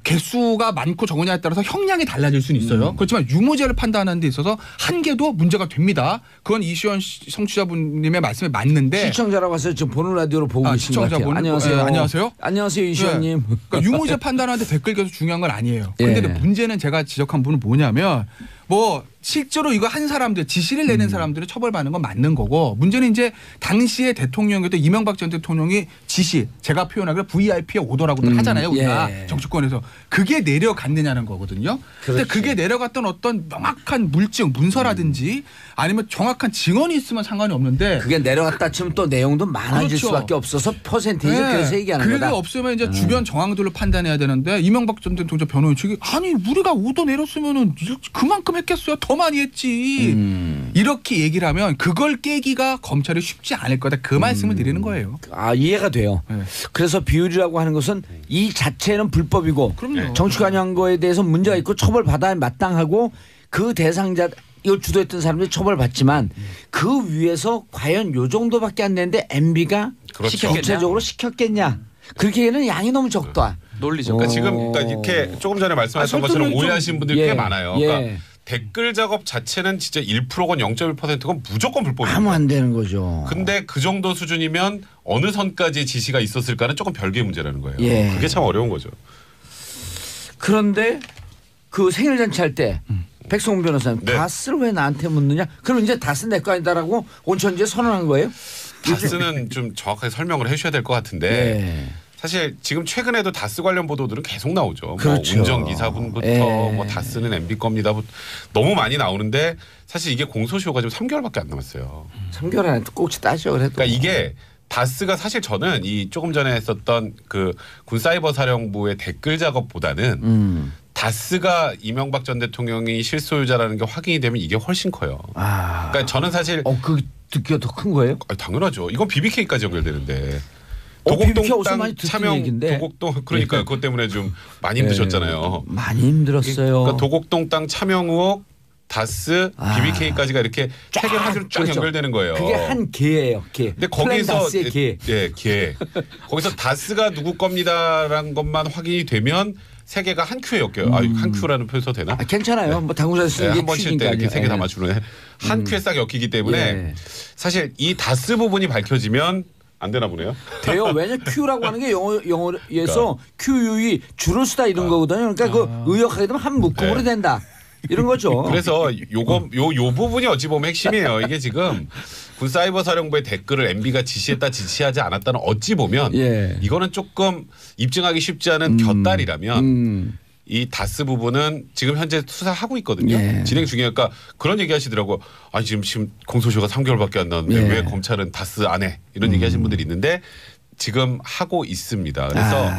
개수가 많고 적으냐에 따라서 형량이 달라질 수는 있어요. 그렇지만 유무죄를 판단하는 데 있어서 한계도 문제가 됩니다. 그건 이시원 청취자분님의 말씀에 맞는데 시청자라고 해서 지금 보는 라디오로 보고 계신 것 같아요. 안녕하세요. 안녕하세요. 안녕하세요 이시원님. 그러니까 유무죄 판단하는데 댓글 개수 중요한 건 아니에요. 근데 문제는 제가 지적한 부분은 뭐냐면 뭐 실제로 이거 한 사람들 지시를 내는 사람들을 처벌받는 건 맞는 거고 문제는 이제 당시에 대통령이었던 이명박 전 대통령이 지시 제가 표현하기로 VIP의 오더라고들 하잖아요. 우리가 정치권에서 그게 내려갔느냐는 거거든요. 근데 그게 내려갔던 어떤 명확한 물증 문서라든지 아니면 정확한 증언이 있으면 상관이 없는데 그게 내려갔다 치면 또 내용도 많아질 그렇죠. 수밖에 없어서 퍼센테이지 그래서 얘기하는 거다. 그게 없으면 이제 주변 정황들로 판단해야 되는데 이명박 전 대통령 변호인 측이 아니 우리가 오더 내렸으면은 그만큼 했겠어요. 더 많이 했지. 이렇게 얘기를 하면 그걸 깨기가 검찰이 쉽지 않을 거다. 그 말씀을 드리는 거예요. 이해가 돼요. 그래서 비율이라고 하는 것은 이 자체는 불법이고 그럼요. 정치 관여한 거에 대해서 문제가 있고 처벌받아야 마땅하고 그 대상자 이걸 주도했던 사람들이 처벌받지만 그 위에서 과연 요 정도밖에 안 되는데 MB가 그렇죠. 구체적으로 시켰겠냐. 그렇게는 양이 너무 적다. 논리죠. 그러니까 지금 그러니까 이렇게 조금 전에 말씀하셨던 것처럼 설득력이 오해하시는 분들이 꽤 많아요. 예. 그러니까 댓글 작업 자체는 진짜 1%건 0.1%건 무조건 불법입니다. 하면 안 되는 거죠. 근데 그 정도 수준이면 어느 선까지 지시가 있었을까는 조금 별개의 문제라는 거예요. 예. 그게 참 어려운 거죠. 그런데 그 생일 잔치 할 때 백성훈 변호사님 네. 다스를 왜 나한테 묻느냐? 그럼 이제 다스 내 거 아니다라고 온천지에 선언한 거예요? 다스는 좀 정확하게 설명을 해주셔야 될 것 같은데 예. 사실 지금 최근에도 다스 관련 보도들은 계속 나오죠. 그렇죠. 뭐 운전기사분부터 예. 뭐 다스는 MB 겁니다. 너무 많이 나오는데 사실 이게 공소시효가 지금 3개월밖에 안 남았어요. 3개월 안에 꼭지 따져 그래도. 그러니까 이게 다스가 사실 저는 이 조금 전에 했었던 그 군사이버사령부의 댓글 작업보다는 다스가 이명박 전 대통령이 실소유자라는 게 확인이 되면 이게 훨씬 커요. 아. 그러니까 저는 사실 그 듣기가 더 큰 거예요? 당연하죠. 이건 BBK까지 연결되는데. BBK 도곡동 어디서 땅 많이 듣던 차명 얘기인데. 도곡동 그러니까 그것 때문에 좀 많이 힘드셨잖아요. 많이 힘들었어요. 그러니까 도곡동 땅 차명 의혹, 다스, BBK까지가 이렇게 세계 화제로 쫙 그렇죠. 연결되는 거예요. 그게 한 개예요. 개. 근데 거기서 다스의 개. 개. 거기서 다스가 누구 겁니다라는 것만 확인이 되면 세 개가 한 큐에 엮여요. 한 큐라는 표현 써도 되나? 괜찮아요. 뭐 당구장 쓰는 게 한번 칠 때 이렇게 세 개 다 맞추는 한 큐에 싹 엮이기 때문에 예. 사실 이 다스 부분이 밝혀지면 안 되나 보네요. 돼요. 왜냐 Q라고 하는 게 영어에서 QUE 줄을 쓰다 이런 거거든요. 그러니까 그 의역하게 되면 한 묶음으로 된다. 이런 거죠. 그래서 요 부분이 어찌 보면 핵심이에요. 이게 지금 군사이버사령부의 댓글을 MB가 지시했다 지시하지 않았다는 어찌 보면 예. 이거는 조금 입증하기 쉽지 않은 곁다리라면 이 다스 부분은 지금 현재 수사하고 있거든요. 예. 진행 중이니까 그러니까 그런 얘기하시더라고요. 아니 지금 공소시효가 3개월밖에 안 나왔는데 예. 왜 검찰은 다스 안 해? 이런 얘기하시는 분들이 있는데 지금 하고 있습니다. 그래서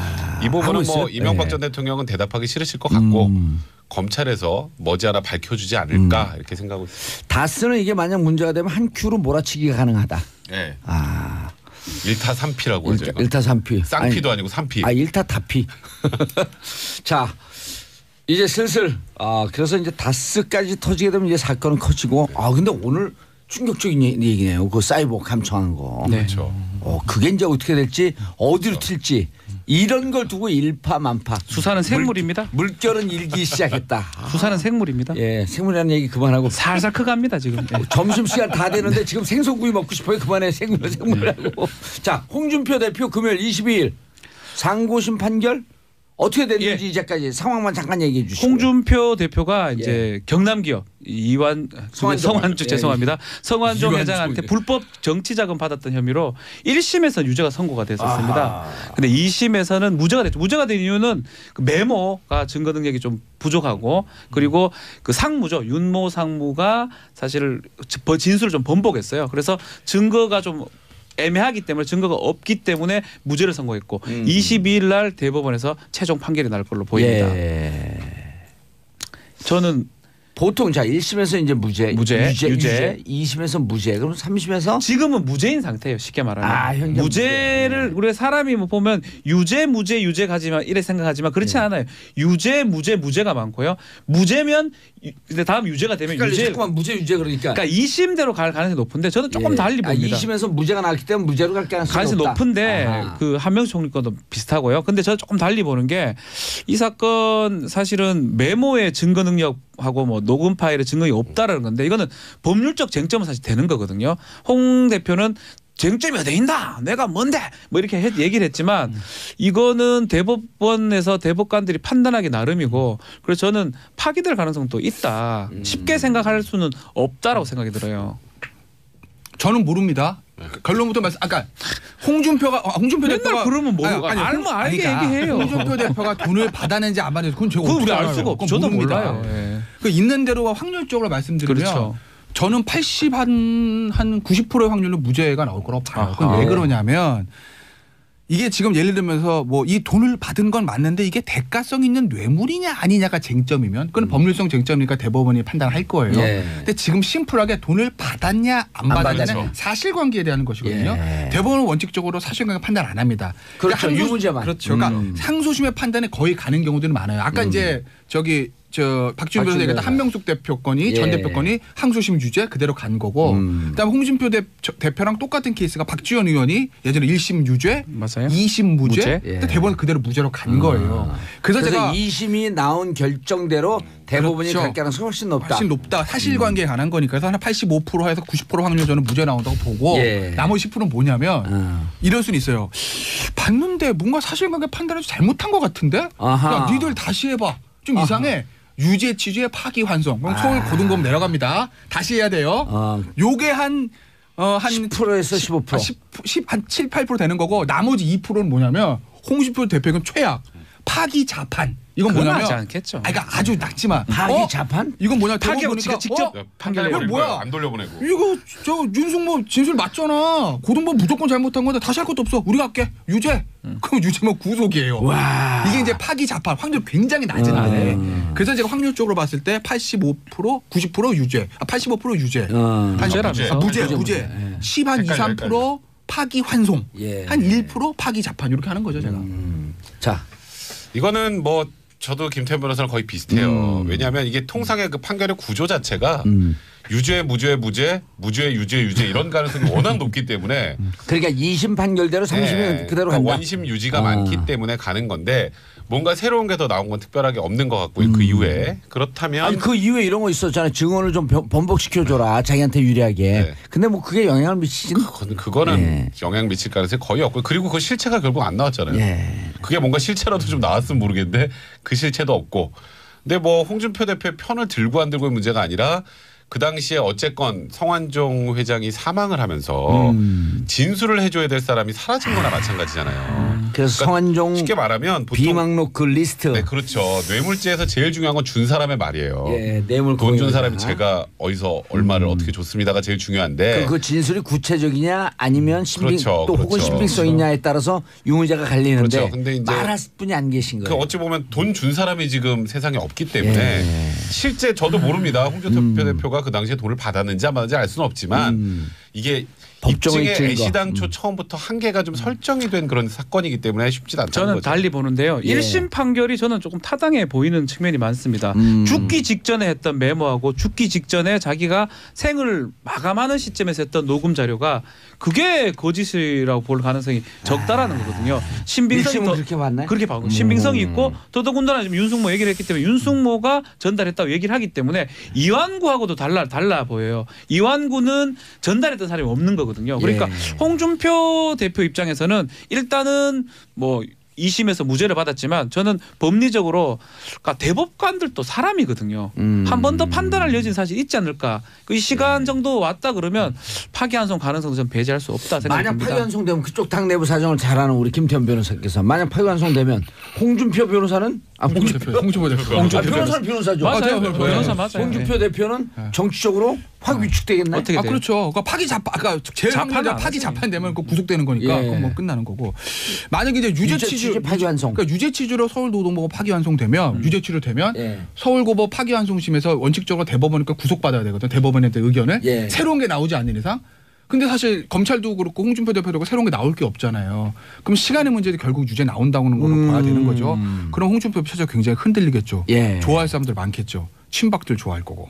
이 부분은 하고 뭐 있어요? 이명박 예. 전 대통령은 대답하기 싫으실 것 같고 검찰에서 머지않아 밝혀주지 않을까 이렇게 생각하고 있습니다. 다스는 이게 만약 문제가 되면 한 Q로 몰아치기가 가능하다. 네. 아. 1타 3피라고 하죠. 1타 3피. 쌍피도 아니고 3피. 1타 다피. 자, 이제 슬슬 그래서 이제 다스까지 터지게 되면 이제 사건은 커지고 근데 오늘 충격적인 얘기네요. 그 사이버 감청한 거. 네. 그렇죠. 그게 이제 어떻게 될지 어디로 튈지 이런 걸 두고 일파만파. 수사는 생물입니다. 물결은 일기 시작했다. 수사는 생물입니다. 예, 생물이라는 얘기 그만하고. 살살 커갑니다 지금. 예. 점심시간 다 되는데 지금 생선구이 먹고 싶어요. 그만해 생물하고. 자, 홍준표 대표 금요일 22일 상고심 판결 어떻게 됐는지 이제까지 상황만 잠깐 얘기해 주시고. 홍준표 대표가 이제 경남 기업 성완종 죄송합니다. 성완종 회장한테 불법 정치자금 받았던 혐의로 1심에서 유죄가 선고가 됐었습니다. 근데 2심에서는 무죄가 됐죠. 무죄가 된 이유는 그 메모가 증거 능력이 좀 부족하고 그리고 그 상무죠. 윤모 상무가 사실 진술을 좀 번복했어요. 그래서 증거가 좀 애매하기 때문에 증거가 없기 때문에 무죄를 선고했고 22일 날 대법원에서 최종 판결이 날 걸로 보입니다. 예. 저는 보통 자 1심에서 이제 무죄. 2심에서 무죄. 그럼 3심에서 지금은 무죄인 상태예요. 쉽게 말하면. 현재 무죄를 우리 사람이 뭐 보면 유죄 무죄 가지만 이래 생각하지만 그렇지 않아요. 유죄 무죄가 많고요. 무죄면 근데 다음 유죄가 되면 유죄. 자꾸만 무죄 유죄 그러니까. 2심대로 갈 가능성이 높은데 저는 조금 달리 봅니다. 2심에서 무죄가 나왔기 때문에 무죄로 갈 가능성이 높은데 그 한명수 총리 건도 비슷하고요. 근데 저는 조금 달리 보는 게 이 사건 사실은 메모의 증거 능력하고 뭐 녹음 파일의 증거가 없다라는 건데 이거는 법률적 쟁점은 사실 되는 거거든요. 홍 대표는 쟁점이 어디 있나? 내가 뭔데? 뭐 이렇게 얘기를 했지만 이거는 대법원에서 대법관들이 판단하기 나름이고 그래서 저는 파기될 가능성도 있다. 쉽게 생각할 수는 없다라고 생각이 들어요. 저는 모릅니다. 결론부터 말씀. 아까 홍준표 맨날 대표가 그러면 모르고 알면 알게 얘기해요. 홍준표 대표가 돈을 받았는지 안 받았는지 그건 제가 그건 어떻게 우리 알 알아요? 수가 없고 그건 저도 모릅니다. 몰라요. 예. 그 있는 대로와 확률적으로 말씀드리면 그렇죠. 저는 80 한 90%의 확률로 무죄가 나올 거라고 봐요. 그건 왜 그러냐면 이게 지금 예를 들면서 뭐 이 돈을 받은 건 맞는데 이게 대가성 있는 뇌물이냐 아니냐가 쟁점이면 그건 법률성 쟁점이니까 대법원이 판단할 거예요. 예. 근데 지금 심플하게 돈을 받았냐 안 받았냐는 받았죠. 사실관계에 대한 것이거든요. 예. 대법원은 원칙적으로 사실관계 판단 안 합니다. 그렇죠. 그러니까 유무죄만. 그렇죠. 그러니까 상소심의 판단에 거의 가는 경우들이 많아요. 아까 이제 저기 박지원 변호사 얘기했던 한명숙 대표 건이 전 대표 건이 항소심 유죄 그대로 간 거고 그다음에 홍준표 대표랑 똑같은 케이스가 박지원 의원이 예전에 1심 유죄, 맞아요. 2심 무죄, 예. 대법원 그대로 무죄로 간 거예요. 그래서 제가 2심이 나온 결정대로 대법원이 그렇죠. 갈 가능성이 훨씬 높다. 훨씬 높다. 사실관계에 관한 거니까 그래서 한 85%에서 90% 확률 저는 무죄 나온다고 보고 예. 나머지 10%는 뭐냐면 이럴 수는 있어요. 봤는데 뭔가 사실관계 판단을 잘못한 것 같은데 아하. 야, 니들 다시 해봐. 좀 이상해. 유죄 취지의 파기환송. 그럼 서울 고등법원 내려갑니다. 다시 해야 돼요. 요게 한 10%에서 15%. 한 7, 8% 되는 거고 나머지 2%는 뭐냐면 홍준표 대표는 최악. 파기 자판. 이건 그건 뭐냐면 하지 않겠죠. 그러니까 아주 낙지만. 파기 자판? 이건 뭐냐? 대법원 파기하고 보니까 직접 판결해버린 뭐야? 거야. 안 돌려보내고. 이거 윤석모 진술 맞잖아. 고등법 무조건 잘못한 건데 다시 할 것도 없어. 우리가 할게. 유죄. 그럼 유죄면 구속이에요. 와. 이게 이제 파기 자판 확률 굉장히 낮은 안에. 그래서 제가 확률적으로 봤을 때 85%, 90% 유죄. 85% 유죄. 무죄라면서. 무죄. 10 한 2, 3% 파기 환송. 예. 한 1% 파기 자판 이렇게 하는 거죠, 제가. 자. 이거는 뭐 저도 김태현 변호사랑 거의 비슷해요. 왜냐하면 이게 통상의 그 판결의 구조 자체가 유죄, 무죄, 무죄, 무죄, 유죄, 유죄 이런 가능성이 워낙 높기 때문에 그러니까 2심 판결대로 3심은 그대로 간다. 원심 유지가 많기 때문에 가는 건데 뭔가 새로운 게 더 나온 건 특별하게 없는 것 같고요. 그 이후에 그렇다면 아니 그 이후에 이런 거 있었잖아요. 증언을 좀 번복시켜줘라. 자기한테 유리하게. 네. 근데 뭐 그게 영향을 미치진. 그거는 예. 영향 미칠 가능성이 거의 없고 그리고 그 실체가 결국 안 나왔잖아요. 예. 그게 뭔가 실체라도 좀 나왔으면 모르겠는데 그 실체도 없고. 근데 뭐 홍준표 대표의 편을 들고 안 들고의 문제가 아니라 그 당시에 어쨌건 성완종 회장이 사망을 하면서 진술을 해줘야 될 사람이 사라진 거나 마찬가지잖아요. 그래서 그러니까 성완종 쉽게 말하면 보통 비망록 그 리스트. 네, 그렇죠. 뇌물죄에서 제일 중요한 건 준 사람의 말이에요. 예, 뇌물 돈 준 고용이다. 사람이 제가 어디서 얼마를 어떻게 줬습니다가 제일 중요한데 그 진술이 구체적이냐 아니면 그렇죠, 또 혹은 그렇죠. 신빙성 있냐에 따라서 유무자가 갈리는데 그렇죠. 근데 이제 말할 분이 안 계신 그 거예요. 어찌 보면 돈 준 사람이 지금 세상에 없기 때문에 예. 실제 저도 모릅니다. 홍준표 대표가 그 당시에 돈을 받았는지 안 받았는지 알 수는 없지만 이게 법정의 입증의 증거. 애시당초 처음부터 한계가 좀 설정이 된 그런 사건이기 때문에 쉽지 않다는 저는 거죠. 달리 보는데요. 예. 1심 판결이 저는 조금 타당해 보이는 측면이 많습니다. 죽기 직전에 했던 메모하고 죽기 직전에 자기가 생을 마감하는 시점에서 했던 녹음 자료가 그게 거짓이라고 볼 가능성이 적다라는 거거든요. 신빙성이 1심은 그렇게 봤나요? 그렇게 봐요. 신빙성이 있고 더더군다나 지금 윤승모 얘기를 했기 때문에 윤승모가 전달했다고 얘기를 하기 때문에 이완구하고도 달라 보여요. 이완구는 전달했던 사람이 없는 거거든요. 그러니까 예. 홍준표 대표 입장에서는 일단은 뭐 2심에서 무죄를 받았지만 저는 법리적으로 그러니까 대법관들도 사람이거든요. 한 번 더 판단할 여지는 사실 있지 않을까. 이 시간 정도 왔다 그러면 파기환송 가능성도 좀 배제할 수 없다 만약 생각합니다. 파기환송되면 그쪽 당 내부 사정을 잘 아는 우리 김태현 변호사께서 만약 파기환송되면 홍준표 변호사는 홍준표 대표. 변호사는 변호사죠. 맞아요. 맞아요. 변호사 맞아요. 홍준표 대표는 정치적으로 확 위축되겠나요? 어떻게 돼요? 그렇죠. 그 파기 자판, 아까 제일 자판은 확률이 안 파기 하지. 자판되면 그 구속되는 거니까 예. 그건 뭐 끝나는 거고. 만약에 이제 유죄 취지 파기환송. 그러니까 유죄 취지로 서울노동법 파기환송되면 유죄 취지로 되면 예. 서울고법 파기환송심에서 원칙적으로 대법원이니까 구속받아야 되거든. 대법원한테 의견을 예. 새로운 게 나오지 않는 이상. 근데 사실 검찰도 그렇고 홍준표 대표도 그렇고 새로운 게 나올 게 없잖아요. 그럼 시간의 문제도 결국 유죄 나온다는 걸로 봐야 되는 거죠. 그럼 홍준표 표정 굉장히 흔들리겠죠. 예. 좋아할 사람들 많겠죠. 친박들 좋아할 거고.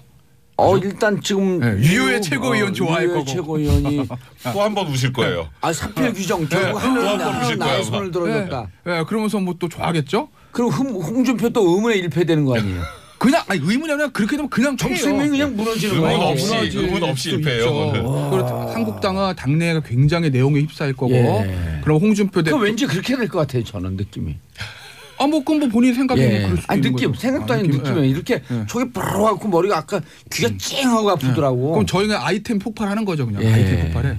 일단 지금 네, 유효의 최고위원 좋아할 유효의 거고. 최고위원이 또 한 번 우실 거예요. 사표 규정 결국 또 한번 하는 보실 나의 거예요, 손을 들어줬다. 예, 그러면서 뭐 또 좋아하겠죠? 그럼 홍준표 또 의문에 일패되는 거 아니에요? 그냥 아니 의문이 아니라 그렇게 되면 그냥 정수명이 그냥 무너지는 거예요. 의문 이게. 없이 의문 없이 일패예요. 그거는. 그렇죠. 한국당은 당내가 굉장히 내용에 휩싸일 거고. 예. 그럼 홍준표 그 대표 왠지 그렇게 될 것 같아요. 저는 느낌이. 뭐 그건 뭐 본인 생각이 그럴 수도 아니 있는 느낌 거죠. 생각도 아닌 느낌. 느낌이에요. 예. 이렇게 속이 부러워갖고 머리가 아까 귀가 찡하고 아프더라고. 그럼 저희는 아이템 폭발하는 거죠, 그냥. 예. 아이템 폭발해.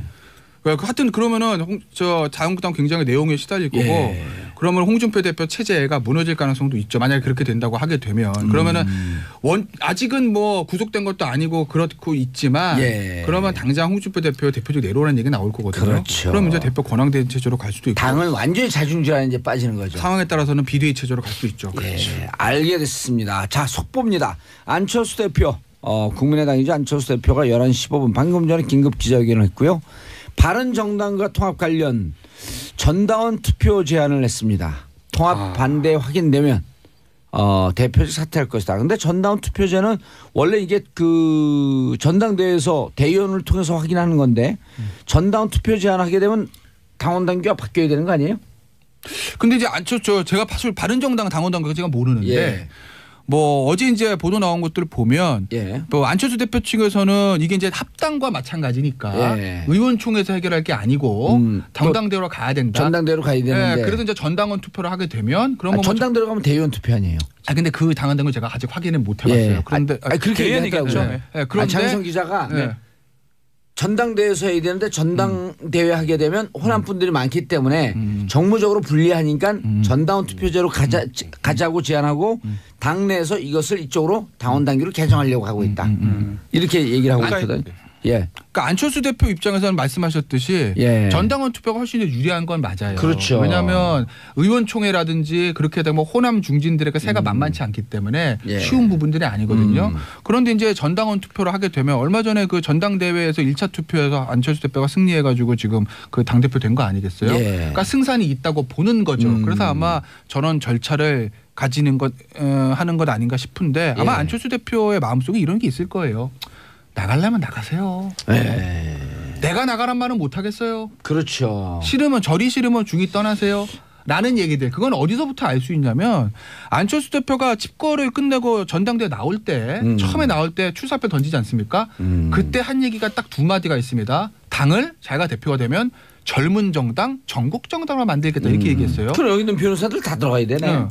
하여튼 그러면은 자유한국당 굉장히 내용에 시달릴 거고 예. 그러면 홍준표 대표 체제가 무너질 가능성도 있죠. 만약에 그렇게 된다고 하게 되면 그러면은 아직은 뭐 구속된 것도 아니고 그렇고 있지만 예. 그러면 당장 홍준표 대표 대표직 내로라는 얘기 나올 거거든요. 그렇죠. 그럼 이제 대표 권한대행 체제로 갈 수도 있고 당은 완전히 자중질환에 이제 빠지는 거죠. 상황에 따라서는 비대위 체제로 갈 수도 있죠. 예, 알게 됐습니다. 자, 속보입니다. 안철수 대표, 국민의당이죠. 안철수 대표가 11시 15분 방금 전에 긴급 기자회견을 했고요. 바른정당과 통합 관련 전당원 투표 제안을 했습니다. 통합 반대 확인되면 대표직 사퇴할 것이다. 근데 전당원 투표제는 원래 이게 그 전당대회에서 대의원을 통해서 확인하는 건데 전당원 투표 제한하게 되면 당원 당규가 바뀌어야 되는 거 아니에요? 근데 이제 제가 사실 바른정당 당원 당규가 제가 모르는데 예. 뭐 어제 이제 보도 나온 것들을 보면 예. 뭐 안철수 대표 측에서는 이게 이제 합당과 마찬가지니까 예. 의원총회에서 해결할 게 아니고 당당대회로 가야 된다. 전당대회로 가야 되는데. 예, 그래서 이제 전당원 투표를 하게 되면 그러면 전당대로 가면 대의원 투표 아니에요? 근데 그 당원 당규 제가 아직 확인을 못 해봤어요. 예. 그런데 그렇게 개연이겠죠. 얘기하더라고요. 예, 그런데 장성 기자가 예. 전당대회에서 해야 되는데 전당대회 하게 되면 호남 분들이 많기 때문에 정무적으로 불리하니까 전당원 투표제로 가자고 제안하고 당내에서 이것을 이쪽으로 당원 당규를 개정하려고 하고 있다. 이렇게 얘기를 하고 있거든. 예. 그러니까 안철수 대표 입장에서는 말씀하셨듯이 예. 전당원 투표가 훨씬 더 유리한 건 맞아요. 그렇죠. 왜냐하면 의원총회라든지 그렇게 되면 호남 중진들에게 세가 만만치 않기 때문에 예. 쉬운 부분들이 아니거든요. 그런데 이제 전당원 투표를 하게 되면 얼마 전에 그 전당대회에서 1차 투표에서 안철수 대표가 승리해가지고 지금 그 당대표 된 거 아니겠어요? 예. 그러니까 승산이 있다고 보는 거죠. 그래서 아마 저런 절차를 가지는 것 하는 것 아닌가 싶은데 아마 예. 안철수 대표의 마음속에 이런 게 있을 거예요. 나가려면 나가세요. 예. 내가 나가란 말은 못 하겠어요. 그렇죠. 싫으면 저리 싫으면 중이 떠나세요. 라는 얘기들. 그건 어디서부터 알 수 있냐면 안철수 대표가 집거를 끝내고 전당대회 나올 때 처음에 나올 때 출사표 던지지 않습니까? 그때 한 얘기가 딱 두 마디가 있습니다. 당을 자기가 대표가 되면 젊은 정당, 전국 정당을 만들겠다 이렇게 얘기했어요. 그럼 여기 있는 변호사들 다 들어가야 되네. 네.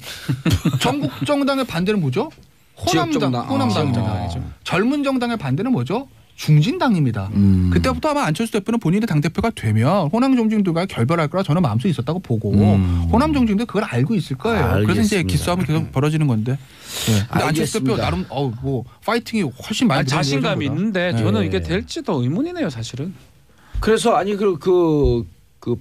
전국 정당의 반대는 뭐죠? 호남당, 지역정당. 호남당입니다. 젊은 정당의 반대는 뭐죠? 중진당입니다. 그때부터 아마 안철수 대표는 본인의 당대표가 되면 호남 정진들과 결별할 거라 저는 마음속에 있었다고 보고 호남 정진들 그걸 알고 있을 거예요. 알겠습니다. 그래서 이제 기싸움이 계속 벌어지는 건데. 네. 근데 안철수 대표 알겠습니다. 나름 뭐 파이팅이 훨씬 많이 자신감이 있는데 네. 저는 이게 될지도 의문이네요, 사실은. 그래서 아니 그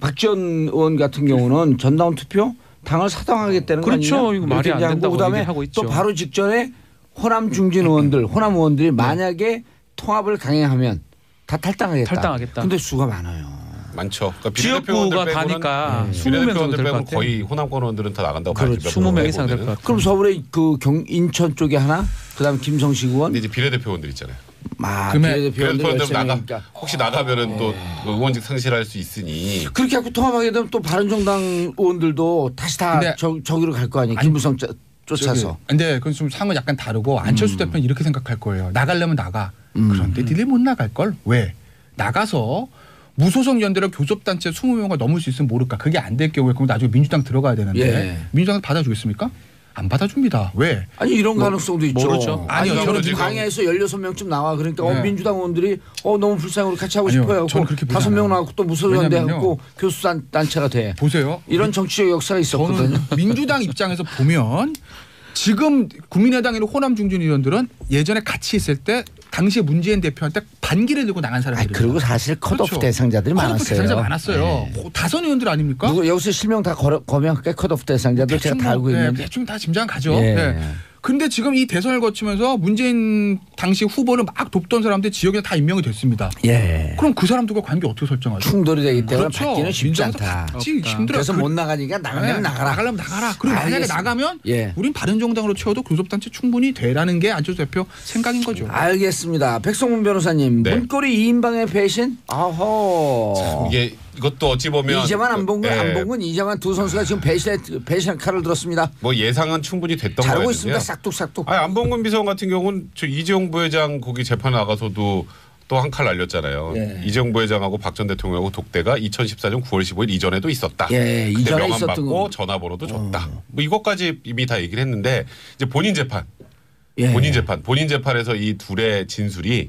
박지원 의원 같은 경우는 전당원 투표 당을 사당하겠다는 거 그렇죠. 아니냐? 이거 말이 안 이렇게 된다고 그다음에 얘기를 하고 있죠. 또 바로 직전에 호남 중진 의원들, 호남 의원들이 만약에 통합을 강행하면 다 탈당하겠다. 탈당하겠다. 근데 수가 많아요. 많죠. 그러니까 지역구가 다니까 20명 정도 비례대표원들 될 것 빼고 같아요. 거의 호남권 의원들은 다 나간다고 그렇죠. 봐야죠. 20명 이상 될 것 같아요. 그럼 서울에 그 인천 쪽에 하나, 그다음 김성식 의원, 근데 이제 비례대표원들 있잖아요. 그러면 비례대표원들 나가 열sem이니까. 혹시 나가면은 또 의원직 상실할 수 있으니 그렇게 하고 통합하게 되면 또 바른정당 의원들도 다시 다 근데 저기로 갈 거 아니에요. 김무성 쫓아서. 근데 그건 좀 상은 약간 다르고 안철수 대표는 이렇게 생각할 거예요. 나가려면 나가. 그런데 니들 못 나갈 걸? 왜? 나가서 무소속 연대로 교섭단체 20명을 넘을 수 있으면 모를까. 그게 안 될 경우에 그럼 나중에 민주당 들어가야 되는데 예. 민주당은 받아주겠습니까? 안 받아줍니다. 왜? 아니 이런 가능성도 있죠. 모르죠. 아니요. 아니요, 저는 지금 광야에서 16명쯤 나와. 그러니까 네. 민주당 의원들이 너무 불쌍해 우리 같이 하고 아니요, 싶어요. 저는 그렇게 보지 5명 않아요. 나왔고 또 무소속연대 왜냐면요. 하고 교수단체가 돼. 보세요. 이런 정치적 역사가 있었거든요. 저는 민주당 입장에서 보면 지금 국민의당이나 호남 중진 의원들은 예전에 같이 있을 때 당시에 문재인 대표한테 반기를 들고 나간 사람들이에요. 그리고 사실 컷오프 그렇죠. 대상자들이 컷오프 많았어요. 대상자 많았어요. 네. 다선 의원들 아닙니까? 누구 여기서 실명 다 거명할게 컷오프 대상자들 제가 다 알고 있는데. 대충 다 짐작 가죠. 예. 네. 근데 지금 이 대선을 거치면서 문재인 당시 후보를 막 돕던 사람들 지역에 다 임명이 됐습니다. 예. 그럼 그 사람들과 관계 어떻게 설정하죠? 충돌이 되기 때문에 그렇죠. 받기는 쉽지 민주당에서 않다. 받지 힘들어요. 그래서 그- 못 나가니까 나가면 네, 나가라. 나가려면 나가라. 그리고 만약에 알겠습니다. 나가면 예. 우린 바른정당으로 채워도 교섭단체 충분히 되라는 게 안철수 대표 생각인 거죠. 알겠습니다. 백성문 변호사님 네. 문고리 2인방의 배신. 아호. 이것도 어찌 보면 이제만 안 본 건 예, 안 본 건 이제만 두 선수가 지금 배신 칼을 들었습니다. 뭐 예상은 충분히 됐던 잘하고 거였는데요. 있습니다. 싹둑싹둑. 아니 안봉근 비서관 같은 경우는 저 이재용 부회장 거기 재판 나가서도 또 한 칼 날렸잖아요. 예. 이재용 부회장하고 박 전 대통령하고 독대가 2014년 9월 15일 이전에도 있었다. 예, 그때 이전에 명함 있었던 받고 거. 전화번호도 줬다. 뭐 이것까지 이미 다 얘기를 했는데 이제 본인 재판. 예. 본인 재판에서 이 둘의 진술이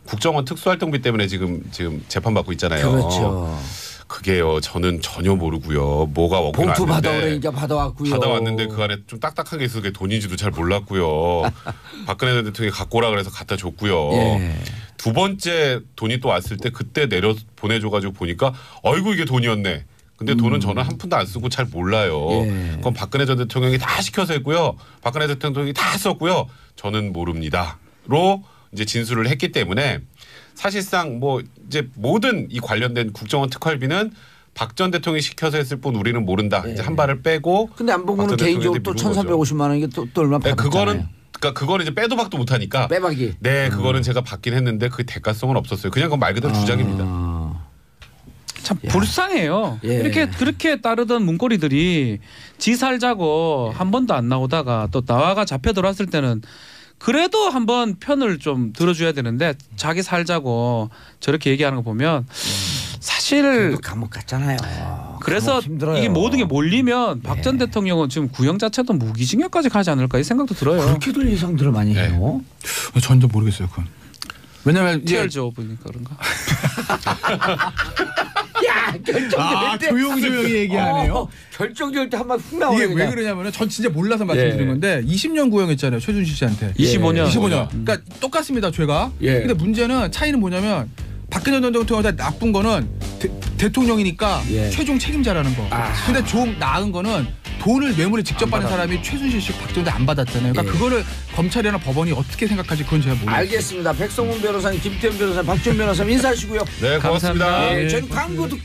국정원 특수활동비 때문에 지금 재판 받고 있잖아요. 그렇죠. 그게요. 저는 전혀 모르고요. 뭐가 봉투 왔는데 받아오라니까 받아왔고요. 받아왔는데 그 안에 좀 딱딱하게 있어서 그게 돈인지도 잘 몰랐고요. 박근혜 대통령이 갖고 오라 그래서 갖다 줬고요. 예. 두 번째 돈이 또 왔을 때 그때 내려 보내줘가지고 보니까 어이구 이게 돈이었네. 근데 돈은 저는 한 푼도 안 쓰고 잘 몰라요. 예. 그건 박근혜 전 대통령이 다 시켜서 했고요. 박근혜 대통령이 다 썼고요. 저는 모릅니다.로 이제 진술을 했기 때문에 사실상 뭐 이제 모든 이 관련된 국정원 특활비는 박 전 대통령이 시켜서 했을 뿐 우리는 모른다. 이제 한 발을 빼고. 근데 안봉근은 박 전 개인적으로 또 대통령한테 미룬 거죠. 1,350만 원이 또 얼마 네, 받았잖아요. 그거는 이제 빼도 박도 못하니까. 빼박이. 네, 그거는 제가 받긴 했는데 그 대가성은 없었어요. 그냥 그건 말 그대로 주작입니다. 참 불쌍해요. 예. 이렇게 그렇게 따르던 문고리들이 지 살자고 한 번도 안 나오다가 또 나와가 잡혀 들어왔을 때는 그래도 한번 편을 좀 들어줘야 되는데 자기 살자고 저렇게 얘기하는 거 보면 사실 그래도 감옥 갔잖아요. 그래서 감옥 힘들어요. 이게 모든 게 몰리면 박 전 대통령은 지금 구형 자체도 무기징역까지 가지 않을까 이 생각도 들어요. 그렇게도 예상들을 많이 네. 해요. 전좀 모르겠어요, 그건. 왜냐면 이제 TR죠 보니까 그런가. 야 결정될 때 조용조용히 얘기하네요. 결정될 때 한 번 훅 나오네. 이게 왜 그러냐면은 전 진짜 몰라서 말씀드린 예. 건데 20년 구형했잖아요, 최준실 씨한테. 25년. 25년. 그러니까 똑같습니다, 죄가. 예. 근데 문제는 차이는 뭐냐면 박근혜 전 대통령보다 나쁜 거는 대통령이니까 예. 최종 책임자라는 거. 근데 좀 나은 거는 돈을 뇌물을 직접 받은 사람이 최순실 씨, 박정대 안 받았잖아요. 그러니까 예. 그거를 검찰이나 법원이 어떻게 생각할지 그건 제가 모르겠어요. 알겠습니다. 백성문 변호사님, 김태현 변호사님, 박준 변호사님 인사하시고요. 네, 고맙습니다. 감사합니다. 예, 저희 광고 듣고